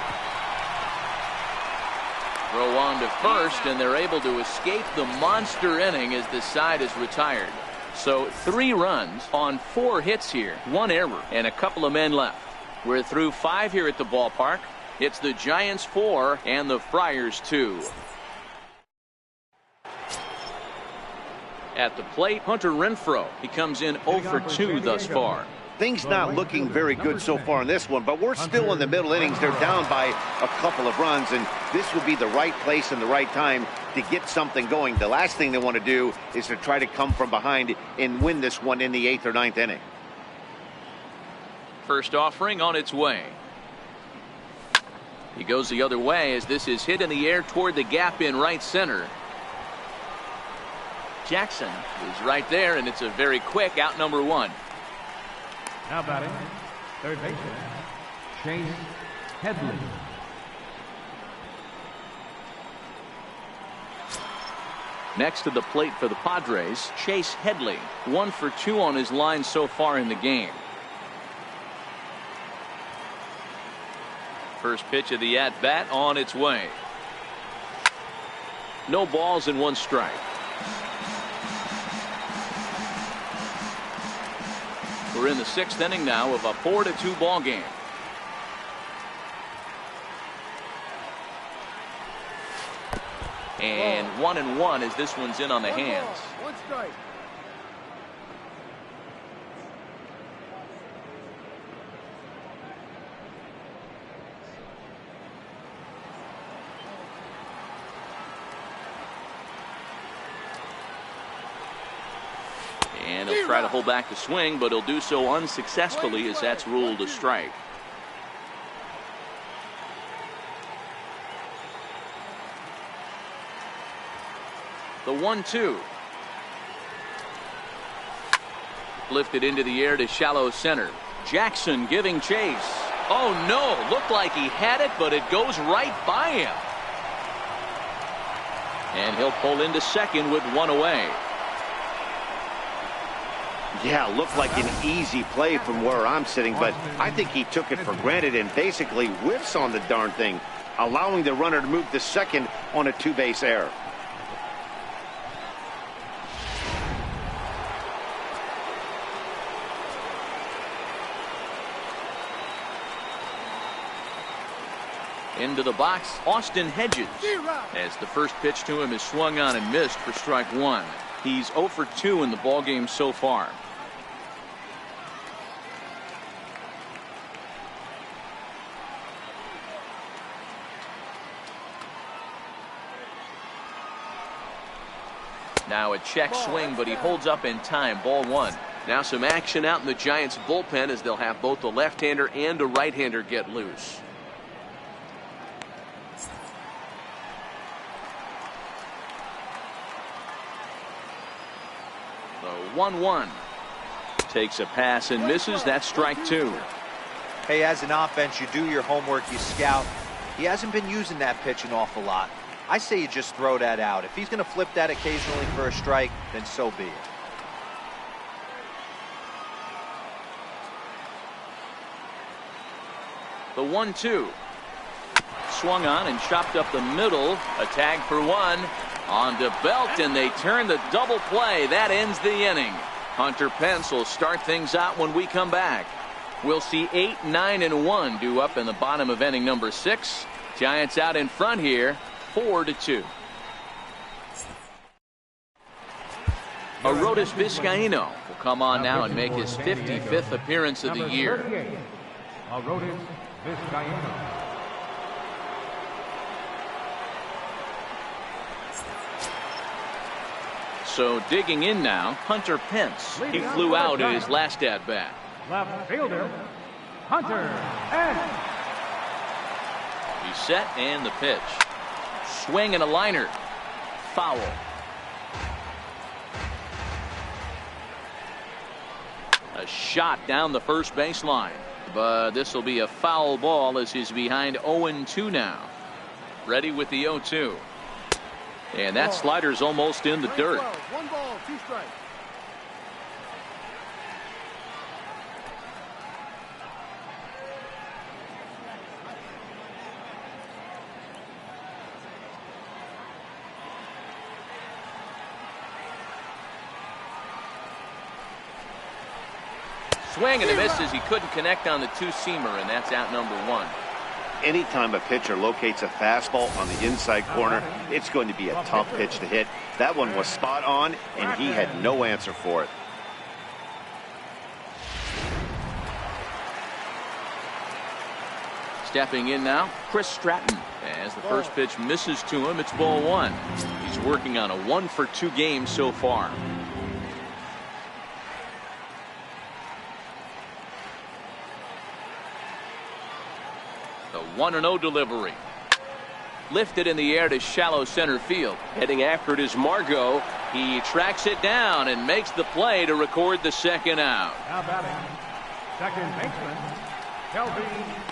Throw on to first, and they're able to escape the monster inning as the side is retired. So 3 runs on 4 hits here, 1 error, and a couple of men left. We're through 5 here at the ballpark. It's the Giants 4 and the Friars 2. At the plate, Hunter Renfroe. He comes in 0 for 2 thus far. Things not looking very good so far in this one, but we're still in the middle innings. They're down by a couple of runs, and this would be the right place and the right time to get something going. The last thing they want to do is to try to come from behind and win this one in the 8th or 9th inning. First offering on its way. He goes the other way as this is hit in the air toward the gap in right center. Jackson is right there, and it's a very quick out number 1. Now batting, third baseman, Chase Headley. Next to the plate for the Padres, Chase Headley. 1 for 2 on his line so far in the game. First pitch of the at-bat on its way. No balls and 1 strike. We're in the 6th inning now of a 4-2 ball game. And 1-1 as this one's in on the hands. 1 strike. And he'll try to hold back the swing, but he'll do so unsuccessfully as that's ruled a strike. The 1-2. Lifted into the air to shallow center. Jackson giving chase. Oh no, looked like he had it, but it goes right by him. And he'll pull into second with 1 away. Yeah, looked like an easy play from where I'm sitting, but I think he took it for granted and basically whiffs on the darn thing, allowing the runner to move to second on a 2-base error. Into the box, Austin Hedges, as the first pitch to him is swung on and missed for strike 1. He's 0 for 2 in the ballgame so far. Now a check swing, but he holds up in time. Ball 1. Now some action out in the Giants bullpen as they'll have both a left-hander and a right-hander get loose. The 1-1. Takes a pass and misses. That's strike 2. Hey, as an offense, you do your homework, you scout. He hasn't been using that pitch an awful lot. I say you just throw that out. If he's going to flip that occasionally for a strike, then so be it. The 1-2. Swung on and chopped up the middle. A tag for one. On to Belt, and they turn the double play. That ends the inning. Hunter Pence will start things out when we come back. We'll see 8, 9, and 1 due up in the bottom of inning number 6. Giants out in front here, 4-2. Arodys Vizcaino will come on now and make his 55th appearance of the year. Arodys Vizcaino. So digging in now, Hunter Pence. He flew out in his last at-bat. Left fielder, Hunter Pence. He's set and the pitch. Swing and a liner. Foul. A shot down the first baseline. But this will be a foul ball as he's behind 0-2 now. Ready with the 0-2. And that slider's almost in the dirt. 1 ball, 2 strikes. Swing and a miss as he couldn't connect on the two-seamer, and that's out number 1. Anytime a pitcher locates a fastball on the inside corner, it's going to be a tough pitch to hit. That one was spot on, and he had no answer for it. Stepping in now, Chris Stratton. As the first pitch misses to him, it's ball 1. He's working on a 1-for-2 game so far. The 1-0 delivery. Lifted in the air to shallow center field. Heading after it is Margot. He tracks it down and makes the play to record the second out. Now batting, second baseman, Kelby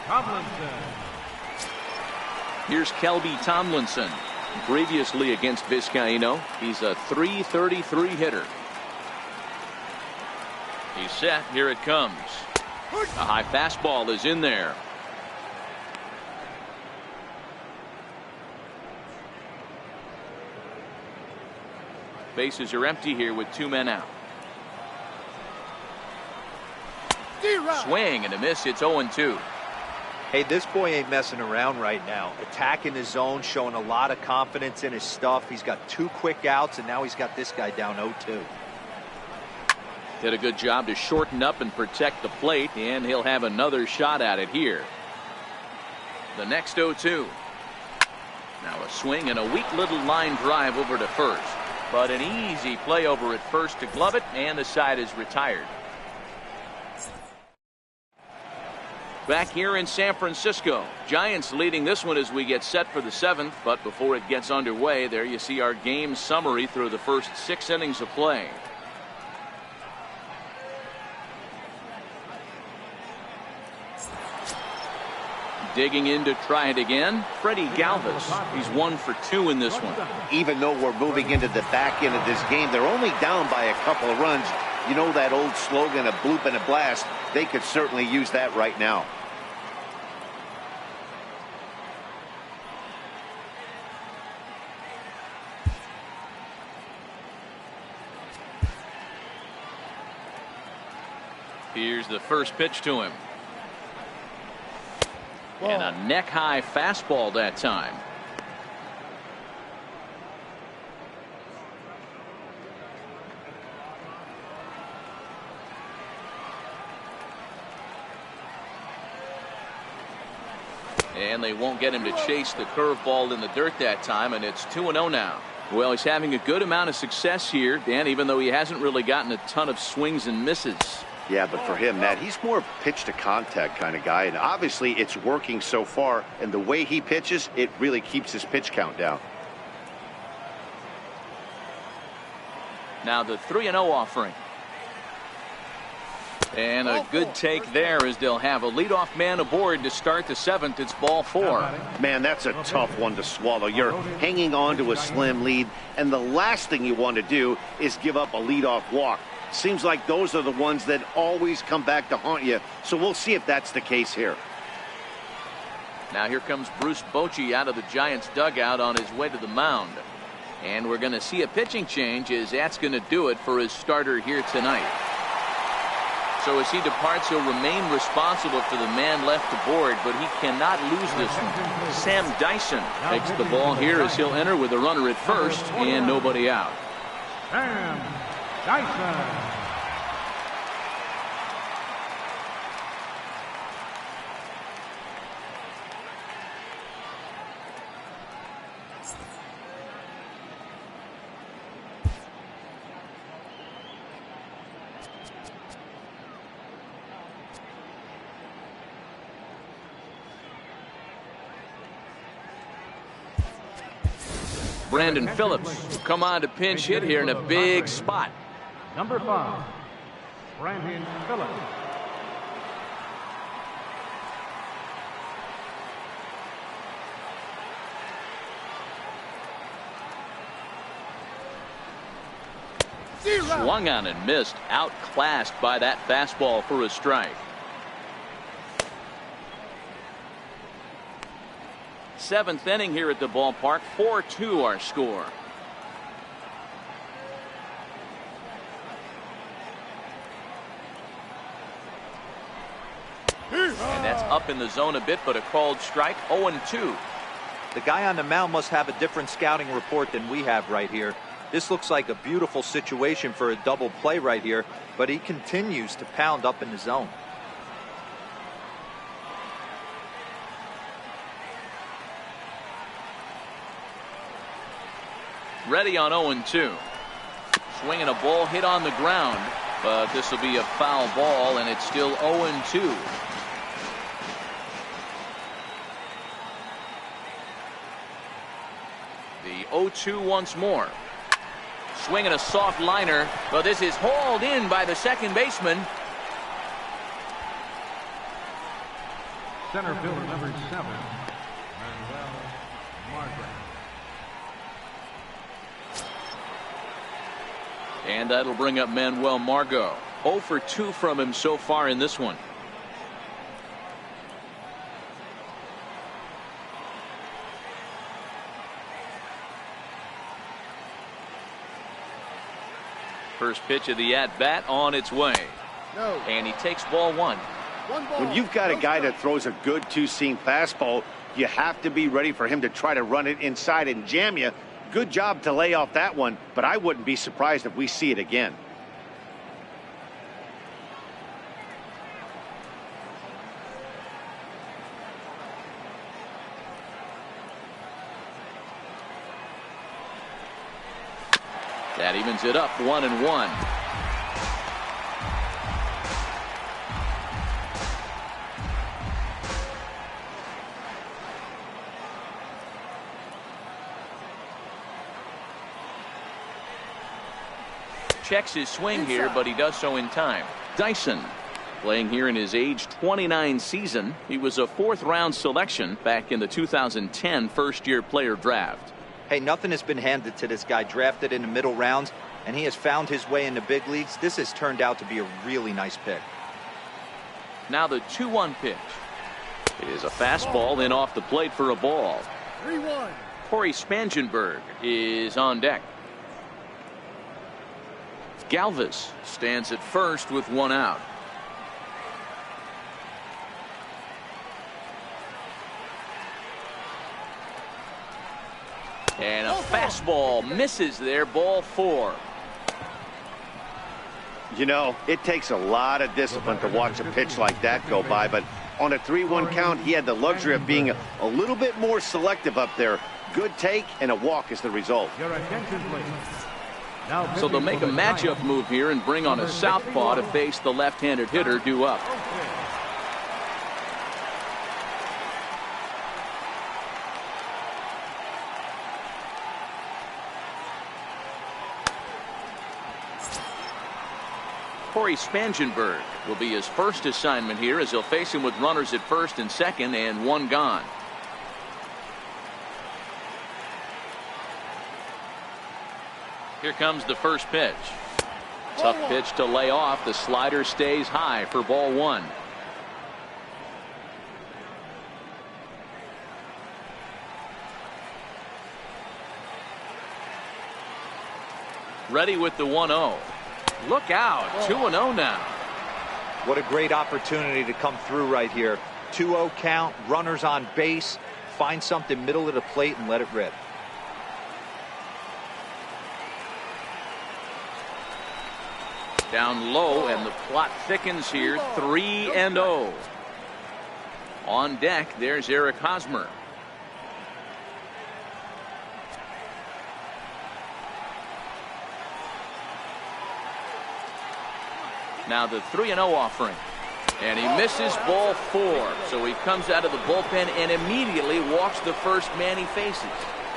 Tomlinson. Here's Kelby Tomlinson. Previously against Vizcaino, he's a .333 hitter. He's set. Here it comes. A high fastball is in there. Bases are empty here with 2 men out. Swing and a miss. It's 0-2. Hey, this boy ain't messing around right now. Attacking his zone, showing a lot of confidence in his stuff. He's got 2 quick outs, and now he's got this guy down 0-2. Did a good job to shorten up and protect the plate, and he'll have another shot at it here. The next 0-2. Now a swing and a weak little line drive over to first. But an easy play over at first to glove it, and the side is retired. Back here in San Francisco, Giants leading this one as we get set for the 7th. But before it gets underway, there you see our game summary through the first 6 innings of play. Digging in to try it again, Freddie Galvis. He's 1 for 2 in this one. Even though we're moving into the back end of this game, they're only down by a couple of runs. You know that old slogan, a bloop and a blast. They could certainly use that right now. Here's the first pitch to him. And a neck-high fastball that time. And they won't get him to chase the curveball in the dirt that time, and it's 2-0 now. Well, he's having a good amount of success here, Dan, even though he hasn't really gotten a ton of swings and misses. Yeah, but for him, Matt, he's more pitch to contact kind of guy, and obviously it's working so far, and the way he pitches, it really keeps his pitch count down. Now the 3-0 offering. And a good take there as they'll have a leadoff man aboard to start the 7th. It's ball 4. Man, that's a tough one to swallow. You're hanging on to a slim lead, and the last thing you want to do is give up a leadoff walk. Seems like those are the ones that always come back to haunt you, so we'll see if that's the case here. Now here comes Bruce Bochy out of the Giants dugout on his way to the mound. And we're going to see a pitching change as that's going to do it for his starter here tonight. So as he departs, he'll remain responsible for the man left aboard, but he cannot lose this one. Sam Dyson takes the ball here as he'll enter with a runner at first and nobody out. Sam Dyson. Brandon Phillips will come on to pinch hit here in a big spot. Number 5, Brandon Phillips. Swung on and missed, outclassed by that fastball for a strike. 7th inning here at the ballpark. 4-2 our score. And that's up in the zone a bit, but a called strike. 0-2. The guy on the mound must have a different scouting report than we have right here. This looks like a beautiful situation for a double play right here, but he continues to pound up in the zone. Ready on 0-2. Swinging a ball hit on the ground, but this will be a foul ball, and it's still 0-2. The 0-2 once more. Swinging a soft liner, but this is hauled in by the second baseman. Center fielder number 7, Manuel Margaret. And that'll bring up Manuel Margot. 0 for 2 from him so far in this one. First pitch of the at-bat on its way. No. And he takes ball 1. When you've got a guy that throws a good two-seam fastball, you have to be ready for him to try to run it inside and jam you. Good job to lay off that one, but I wouldn't be surprised if we see it again. That evens it up 1-1. Checks his swing here, but he does so in time. Dyson playing here in his age 29 season. He was a 4th-round selection back in the 2010 first-year player draft. Hey, nothing has been handed to this guy. Drafted in the middle rounds, and he has found his way in the big leagues. This has turned out to be a really nice pick. Now the 2-1 pitch. It is a fastball in off the plate for a ball. 3-1. Corey Spangenberg is on deck. Galvis stands at first with 1 out. And a fastball misses there. Ball 4. You know, it takes a lot of discipline to watch a pitch like that go by, but on a 3-1 count, he had the luxury of being a little bit more selective up there. Good take and a walk is the result. Your attention, please. So they'll make a matchup move here and bring on a southpaw to face the left-handed hitter due up. Corey Spangenberg will be his first assignment here, as he'll face him with runners at first and second and one gone. Here comes the first pitch. Tough pitch to lay off. The slider stays high for ball one. Ready with the 1-0. Look out. 2-0 now. What a great opportunity to come through right here. 2-0 count, runners on base. Find something middle of the plate and let it rip. Down low, and the plot thickens here. 3-0. On deck, there's Eric Hosmer. Now the 3-0 offering. And he misses ball 4. So he comes out of the bullpen and immediately walks the first man he faces.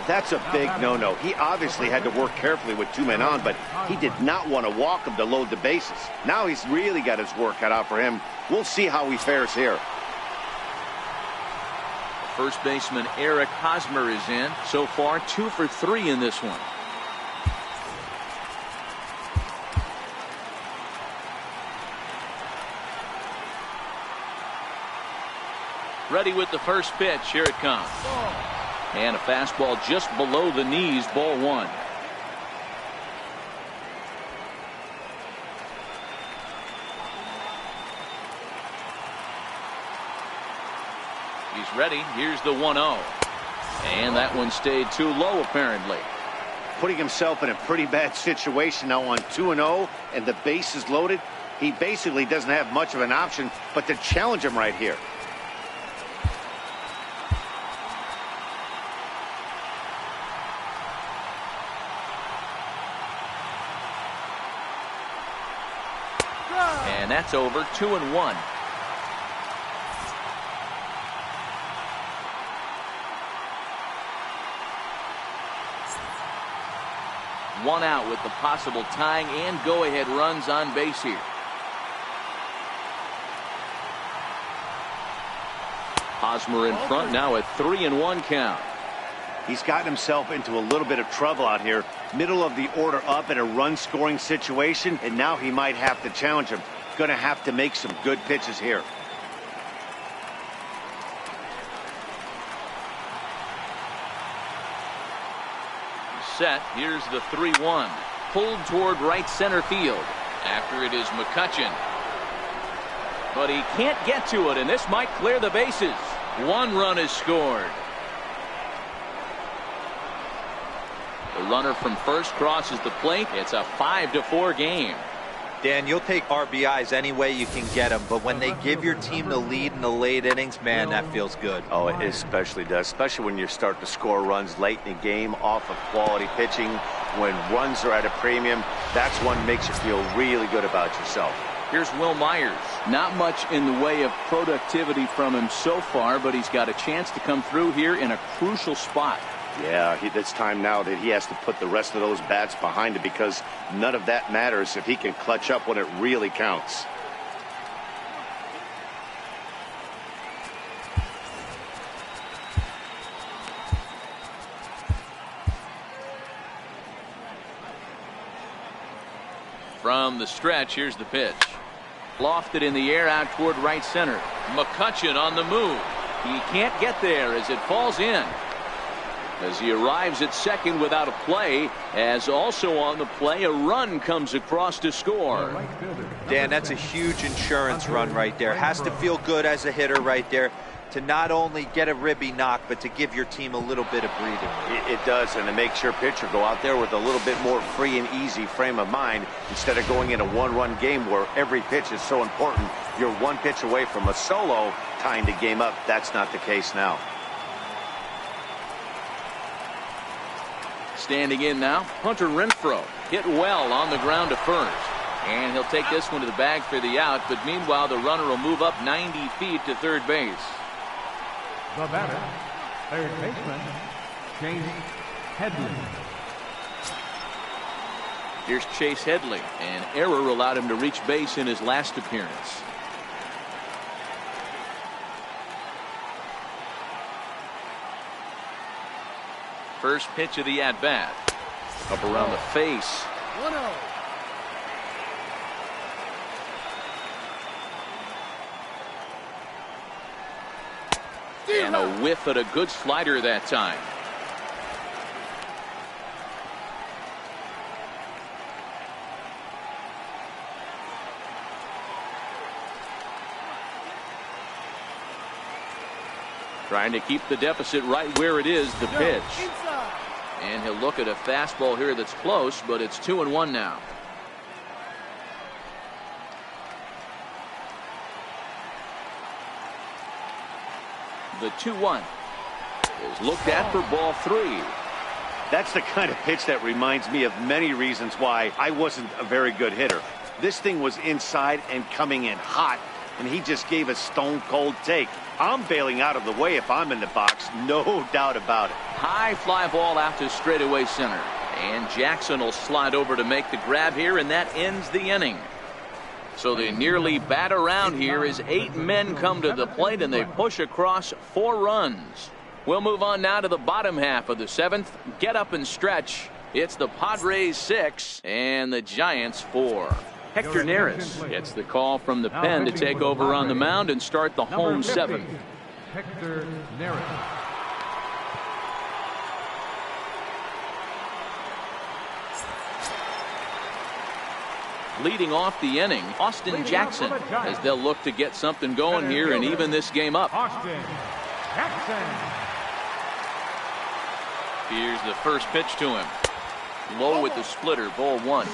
That's a big no-no. He obviously had to work carefully with 2 men on, but he did not want to walk him to load the bases. Now he's really got his work cut out for him. We'll see how he fares here. First baseman Eric Hosmer is in. So far 2 for 3 in this one. Ready with the first pitch. Here it comes. And a fastball just below the knees, ball 1. He's ready. Here's the 1-0. And that one stayed too low, apparently. Putting himself in a pretty bad situation now on 2-0, and the base is loaded. He basically doesn't have much of an option but to challenge him right here. And that's over. 2-1. One out with the possible tying and go-ahead runs on base here. Hosmer in front now at 3-1 count. He's gotten himself into a little bit of trouble out here. Middle of the order up in a run-scoring situation, and now he might have to challenge him. Going to have to make some good pitches here. Set. Here's the 3-1. Pulled toward right center field. After it is McCutchen. But he can't get to it, and this might clear the bases. 1 run is scored. The runner from first crosses the plate. It's a 5-4 game. Dan, you'll take RBIs any way you can get them, but when they give your team the lead in the late innings, man, that feels good. Oh, it especially does, especially when you start to score runs late in the game off of quality pitching. When runs are at a premium, that's one makes you feel really good about yourself. Here's Will Myers. Not much in the way of productivity from him so far, but he's got a chance to come through here in a crucial spot. Yeah, it's time now that he has to put the rest of those bats behind him, because none of that matters if he can clutch up when it really counts. From the stretch, here's the pitch. Lofted in the air out toward right center. McCutchen on the move. He can't get there as it falls in. As he arrives at second without a play, as also on the play, a run comes across to score. Dan, that's a huge insurance run right there. Has to feel good as a hitter right there to not only get a ribby knock, but to give your team a little bit of breathing. It does, and it makes your pitcher go out there with a little bit more free and easy frame of mind instead of going in a one-run game where every pitch is so important. You're 1 pitch away from a solo, tying the game up. That's not the case now. Standing in now, Hunter Renfroe hit well on the ground to first. And he'll take this one to the bag for the out, but meanwhile the runner will move up 90 feet to third base. The batter, third baseman, James Headley. Here's Chase Headley. An error allowed him to reach base in his last appearance. First pitch of the at-bat. Up around the face. 1-0. And a whiff at a good slider that time. Trying to keep the deficit right where it is, the pitch. And he'll look at a fastball here that's close, but it's 2-1 now. The 2-1 is looked at for ball 3. That's the kind of pitch that reminds me of many reasons why I wasn't a very good hitter. This thing was inside and coming in hot, and he just gave a stone cold take. I'm bailing out of the way if I'm in the box, no doubt about it. High fly ball out to straightaway center. And Jackson will slide over to make the grab here, and that ends the inning. So they nearly bat around here as 8 men come to the plate, and they push across 4 runs. We'll move on now to the bottom half of the 7th. Get up and stretch. It's the Padres 6 and the Giants 4. Hector Neris gets the call from the pen to take over on the mound and start the home 7th. Hector Neris. Leading off the inning, Austin Jackson, as they'll look to get something going here and even this game up. Austin Jackson. Here's the first pitch to him. Low with the splitter, ball 1.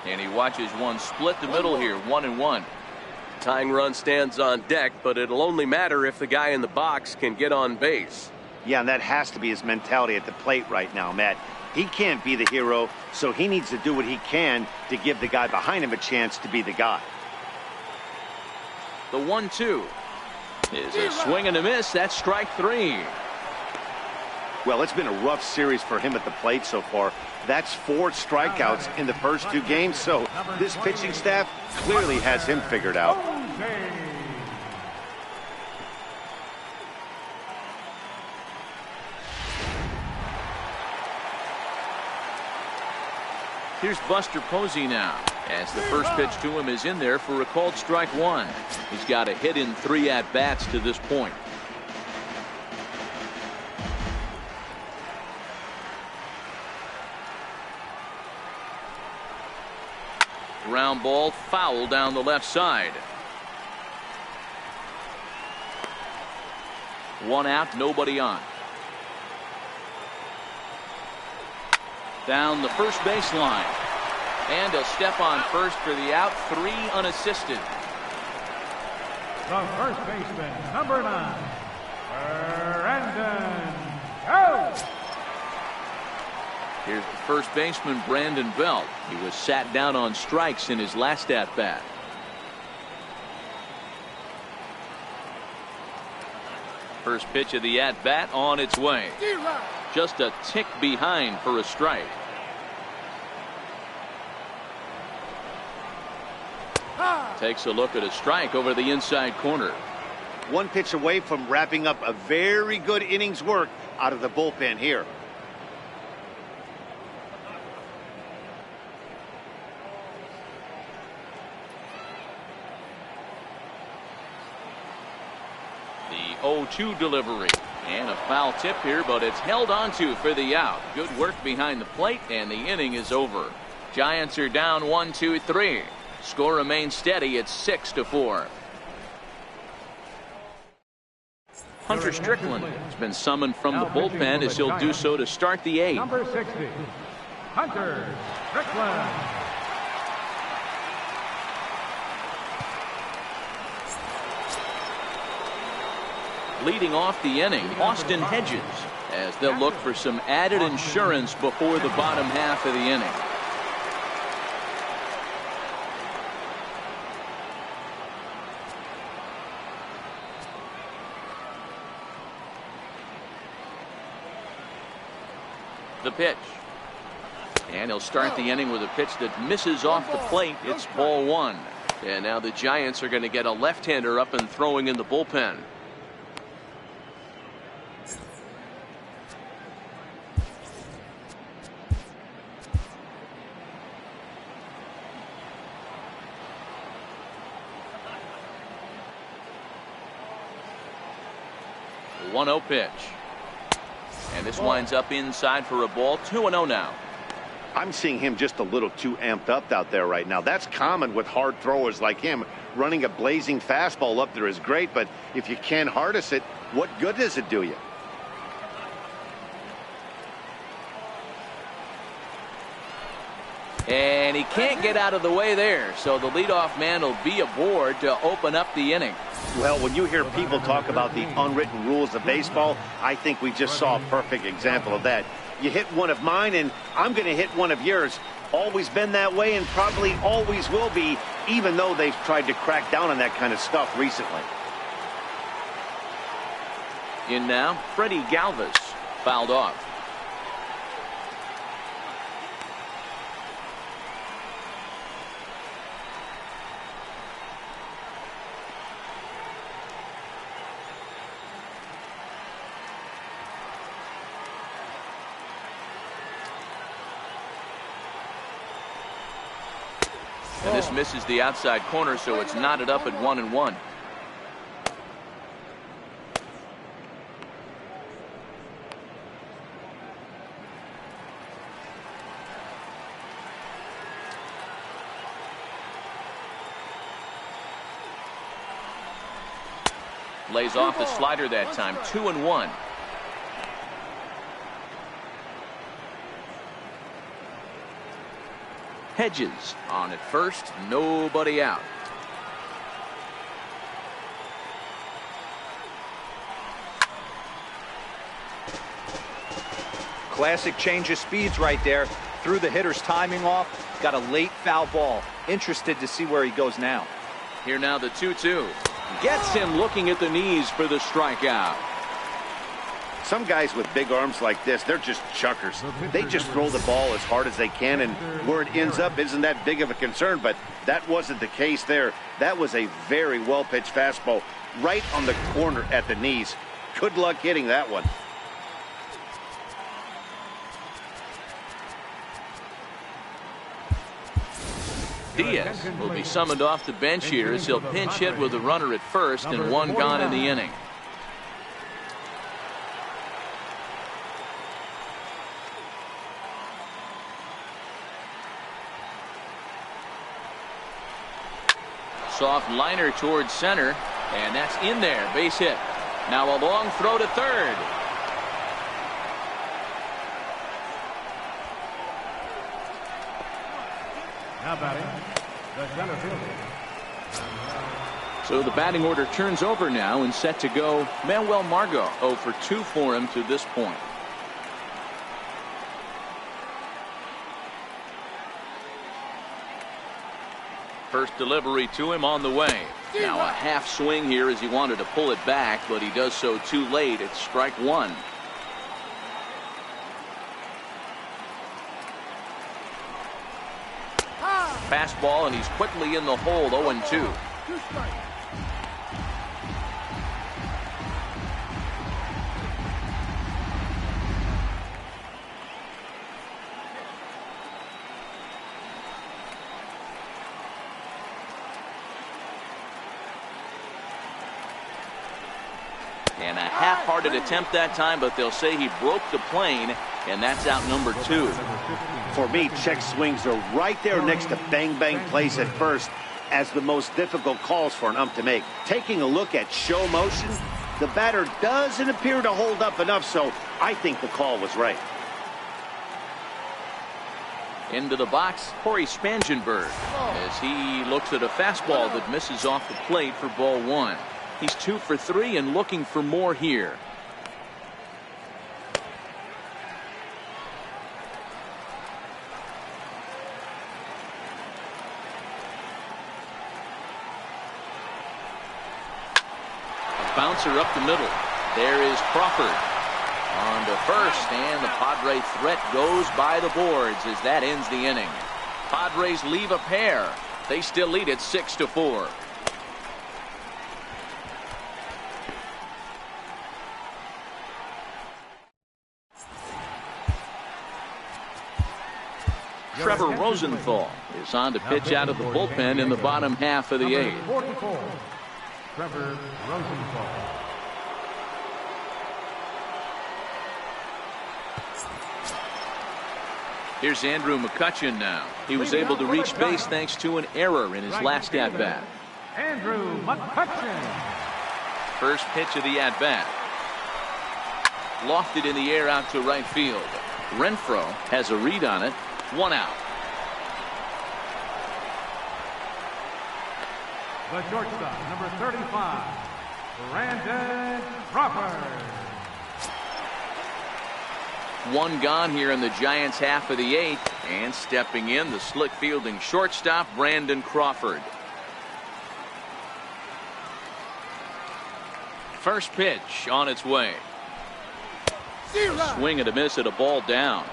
And he watches one split the middle here, 1-1. Tying run stands on deck, but it'll only matter if the guy in the box can get on base. Yeah, and that has to be his mentality at the plate right now, Matt. He can't be the hero, so he needs to do what he can to give the guy behind him a chance to be the guy. The 1-2 is a swing and a miss. That's strike 3. Well, it's been a rough series for him at the plate so far. That's 4 strikeouts in the first 2 games, so this pitching staff clearly has him figured out. Here's Buster Posey now, as the first pitch to him is in there for a called strike 1. He's got a hit in 3 at-bats to this point. Ground ball foul down the left side. 1 out, nobody on. Down the first baseline. And he'll step on first for the out. 3 unassisted. The first baseman, number 9, Brandon Belt. Here's the first baseman, Brandon Belt. He was sat down on strikes in his last at-bat. First pitch of the at-bat on its way. Just a tick behind for a strike. Takes a look at a strike over the inside corner. 1 pitch away from wrapping up a very good innings work out of the bullpen here. The 0-2 delivery. And a foul tip here, but it's held onto for the out. Good work behind the plate, and the inning is over. Giants are down 1-2-3. Score remains steady at 6-4. Hunter Strickland has been summoned from the bullpen as he'll do so to start the 8th. Number 60, Hunter Strickland. Leading off the inning, Austin Hedges, as they'll look for some added insurance before the bottom half of the inning. The pitch. And he'll start the inning with a pitch that misses off the plate. It's ball one. And now the Giants are going to get a left-hander up and throwing in the bullpen. The 1-0 pitch. And this winds up inside for a ball. 2-0 now. I'm seeing him just a little too amped up out there right now. That's common with hard throwers like him. Running a blazing fastball up there is great, but if you can't harness it, what good does it do you? And he can't get out of the way there, so the leadoff man will be aboard to open up the inning. Well, when you hear people talk about the unwritten rules of baseball, I think we just saw a perfect example of that. You hit one of mine, and I'm going to hit one of yours. Always been that way and probably always will be, even though they've tried to crack down on that kind of stuff recently. In now, Freddie Galvis, fouled off. And this misses the outside corner, so it's knotted up at 1-1. Lays off the slider that time. 2-1. Hedges on at first, nobody out. Classic change of speeds right there. Threw the hitter's timing off. Got a late foul ball. Interested to see where he goes now. Here now the 2-2. Gets him looking at the knees for the strikeout. Some guys with big arms like this, they're just chuckers. They just throw the ball as hard as they can, and where it ends up isn't that big of a concern, but that wasn't the case there. That was a very well-pitched fastball right on the corner at the knees. Good luck hitting that one. Diaz will be summoned off the bench here as he'll pinch hit with a runner at first and one gone in the inning. Soft liner towards center, and that's in there. Base hit. Now a long throw to third. Now batting, the center fielder. So the batting order turns over now and set to go. Manuel Margot 0 for 2 for him to this point. First delivery to him on the way. Now a half swing here as he wanted to pull it back, but he does so too late. It's strike one. Fastball, and he's quickly in the hole. 0-2. And a half-hearted attempt that time, but they'll say he broke the plane, and that's out number 2. For me, check swings are right there next to bang-bang plays at first as the most difficult calls for an ump to make. Taking a look at show motion, the batter doesn't appear to hold up enough, so I think the call was right. Into the box, Corey Spangenberg, as he looks at a fastball that misses off the plate for ball one. He's 2 for 3 and looking for more here. A bouncer up the middle. There is Crawford. On to first, and the Padre threat goes by the boards as that ends the inning. Padres leave a pair. They still lead it 6-4. Trevor Rosenthal is on to pitch out of the bullpen in the bottom half of the eighth. 44, Trevor Rosenthal. Here's Andrew McCutchen now. He was able to reach base thanks to an error in his last at-bat. Andrew McCutchen. First pitch of the at-bat. Lofted in the air out to right field. Renfroe has a read on it. 1 out. The shortstop, number 35, Brandon Crawford. 1 gone here in the Giants' half of the eighth, and stepping in, the slick fielding shortstop, Brandon Crawford. First pitch on its way. A swing and a miss at a ball down.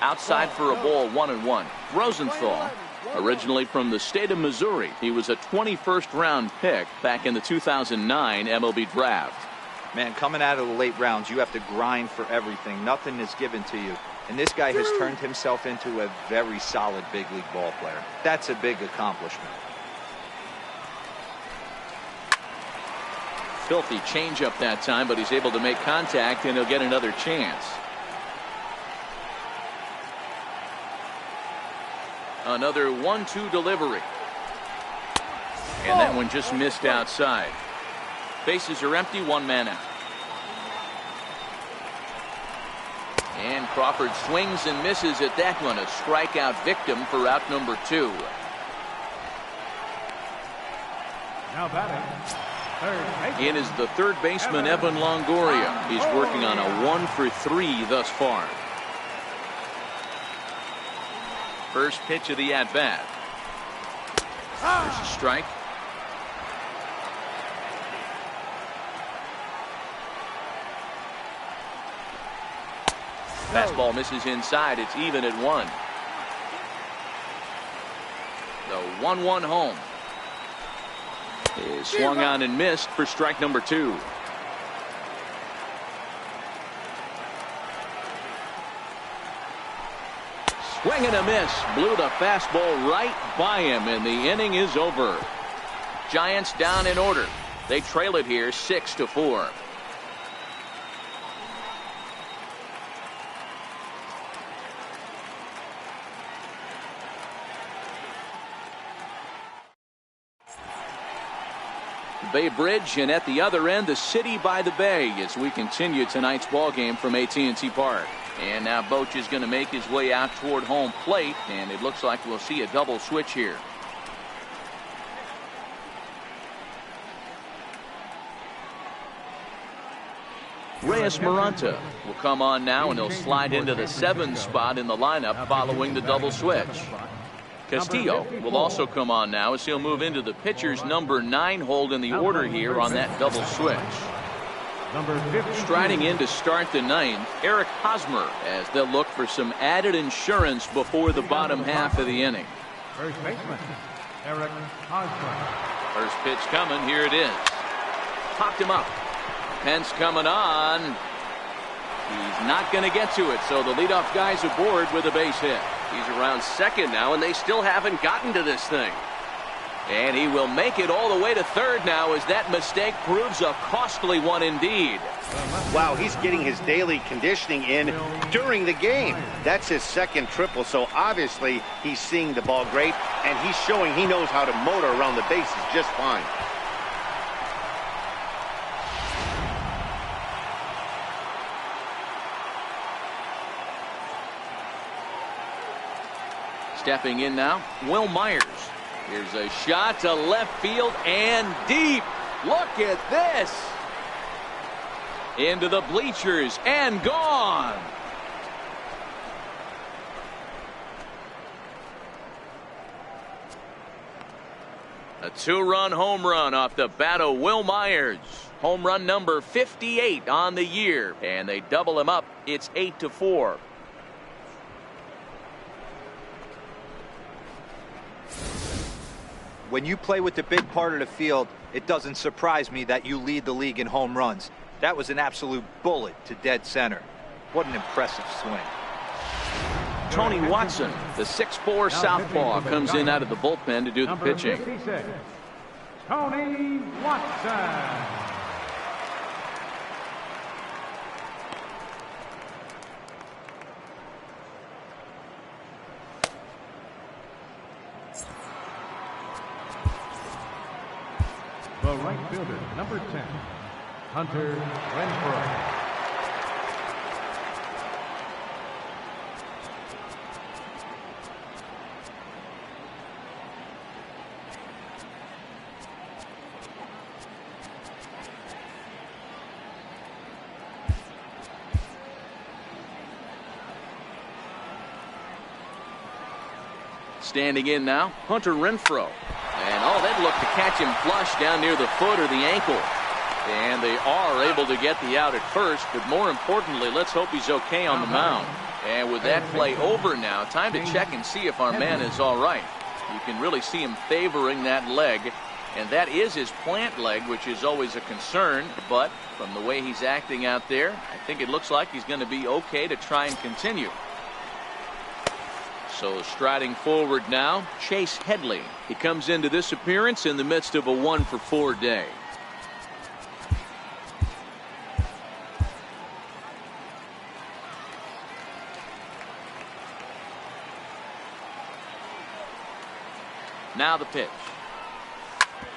Outside for a ball, 1-1. Rosenthal, originally from the state of Missouri. He was a 21st round pick back in the 2009 MLB draft. Man, coming out of the late rounds, you have to grind for everything. Nothing is given to you. And this guy has turned himself into a very solid big league ball player. That's a big accomplishment. Filthy changeup that time, but he's able to make contact, and he'll get another chance. Another 1-2 delivery. And that one just missed outside. Bases are empty, 1 man out. And Crawford swings and misses at that one. A strikeout victim for out number 2. Now batting, third baseman. In is the third baseman, Evan Longoria. He's working on a 1 for 3 thus far. First pitch of the at-bat. There's a strike. Fastball misses inside. It's even at 1. The 1-1 home is swung on and missed for strike number 2. Swing and a miss. Blew the fastball right by him, and the inning is over. Giants down in order. They trail it here 6-4. Bay Bridge, and at the other end, the city by the bay, as we continue tonight's ball game from AT&T Park. And now Boch is going to make his way out toward home plate, and it looks like we'll see a double switch here. Reyes Maranta will come on now, and he'll slide into the 7th spot in the lineup following the double switch. Castillo will also come on now as he'll move into the pitcher's number 9 hold in the order here on that double switch. Striding in to start the 9th, Eric Hosmer, as they'll look for some added insurance before the bottom half of the inning. First baseman, Eric Hosmer. First pitch coming. Here it is. Popped him up. Pence coming on. He's not going to get to it, so the leadoff guy's aboard with a base hit. He's around second now, and they still haven't gotten to this thing. And he will make it all the way to third now, as that mistake proves a costly one indeed. Wow, he's getting his daily conditioning in during the game. That's his 2nd triple, so obviously he's seeing the ball great, and he's showing he knows how to motor around the bases just fine. Stepping in now, Will Myers. Here's a shot to left field and deep. Look at this. Into the bleachers and gone. A Two-run home run off the bat of Will Myers. Home run number 58 on the year, and they double him up. It's 8-4. When you play with the big part of the field, it doesn't surprise me that you lead the league in home runs. That was an absolute bullet to dead center. What an impressive swing. Tony Watson, the 6'4" southpaw, comes in out of the bullpen to do the pitching. 56, Tony Watson. The right fielder, number 10, Hunter Renfroe. Standing in now, Hunter Renfroe. And they'd look to catch him flush down near the foot or the ankle. And they are able to get the out at first, but more importantly, let's hope he's okay on the mound. And with that play over now, time to check and see if our man is all right. You can really see him favoring that leg, and that is his plant leg, which is always a concern. But from the way he's acting out there, I think it looks like he's going to be okay to try and continue. So striding forward now, Chase Headley. He comes into this appearance in the midst of a 1-for-4 day. Now the pitch.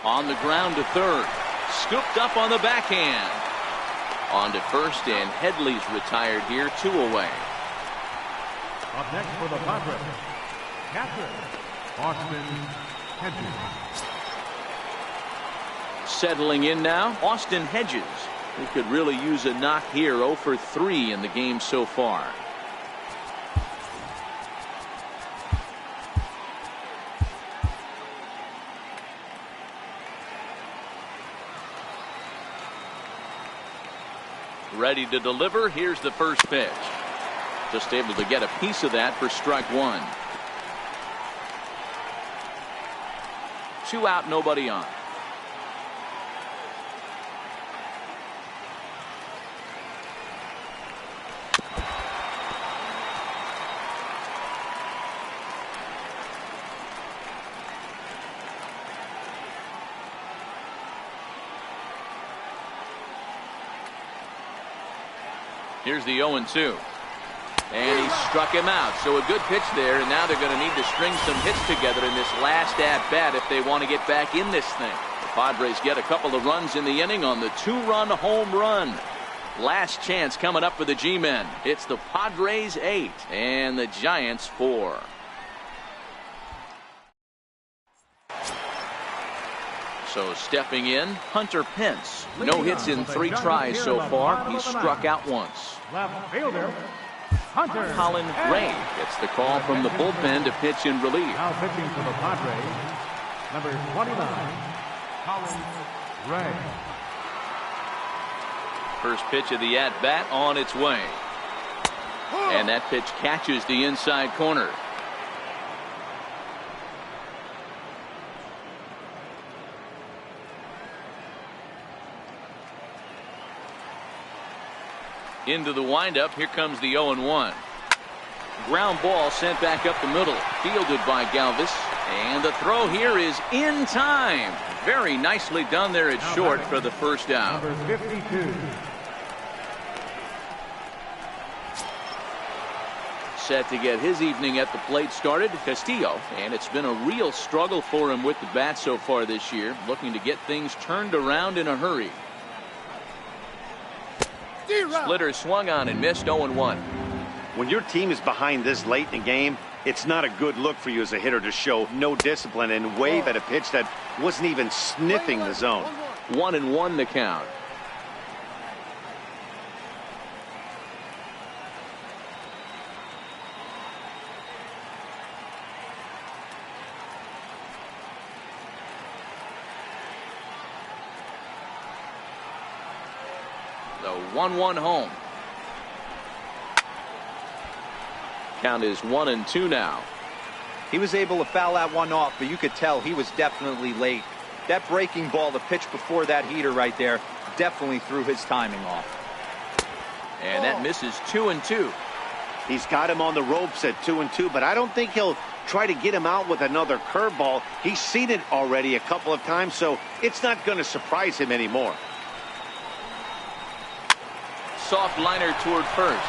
On the ground to third. Scooped up on the backhand. On to first, and Headley's retired here, 2 away. Up next for the Padres, catcher, Austin Hedges. Settling in now, Austin Hedges. He could really use a knock here. 0 for 3 in the game so far. Ready to deliver. Here's the first pitch. Just able to get a piece of that for strike 1. 2 out, nobody on. Here's the 0-2. And he struck him out. So a good pitch there, and now they're going to need to string some hits together in this last at-bat if they want to get back in this thing. The Padres get a couple of runs in the inning on the 2-run home run. Last chance coming up for the G-men. It's the Padres 8 and the Giants 4. So stepping in, Hunter Pence. No hits in 3 tries so far. He's struck out once. Left fielder, Hunter Colin Ray gets the call from the bullpen to pitch in relief. Now pitching for the Padres, number 29, Colin Ray. First pitch of the at-bat on its way. And that pitch catches the inside corner. Into the windup. Here comes the 0-1. Ground ball sent back up the middle. Fielded by Galvis. And the throw here is in time. Very nicely done there at short for the first out. Number 52. Set to get his evening at the plate started, Castillo. And it's been a real struggle for him with the bat so far this year. Looking to get things turned around in a hurry. Splitter swung on and missed. 0-1. When your team is behind this late in the game, it's not a good look for you as a hitter to show no discipline and wave at a pitch that wasn't even sniffing the zone. 1-1 the count. So 1-1 home. Count is 1-2 now. He was able to foul that one off, but you could tell he was definitely late. That breaking ball, the pitch before that heater right there, definitely threw his timing off. And that misses 2-2. He's got him on the ropes at 2-2, but I don't think he'll try to get him out with another curveball. He's seen it already a couple of times, so it's not going to surprise him anymore. Soft liner toward first.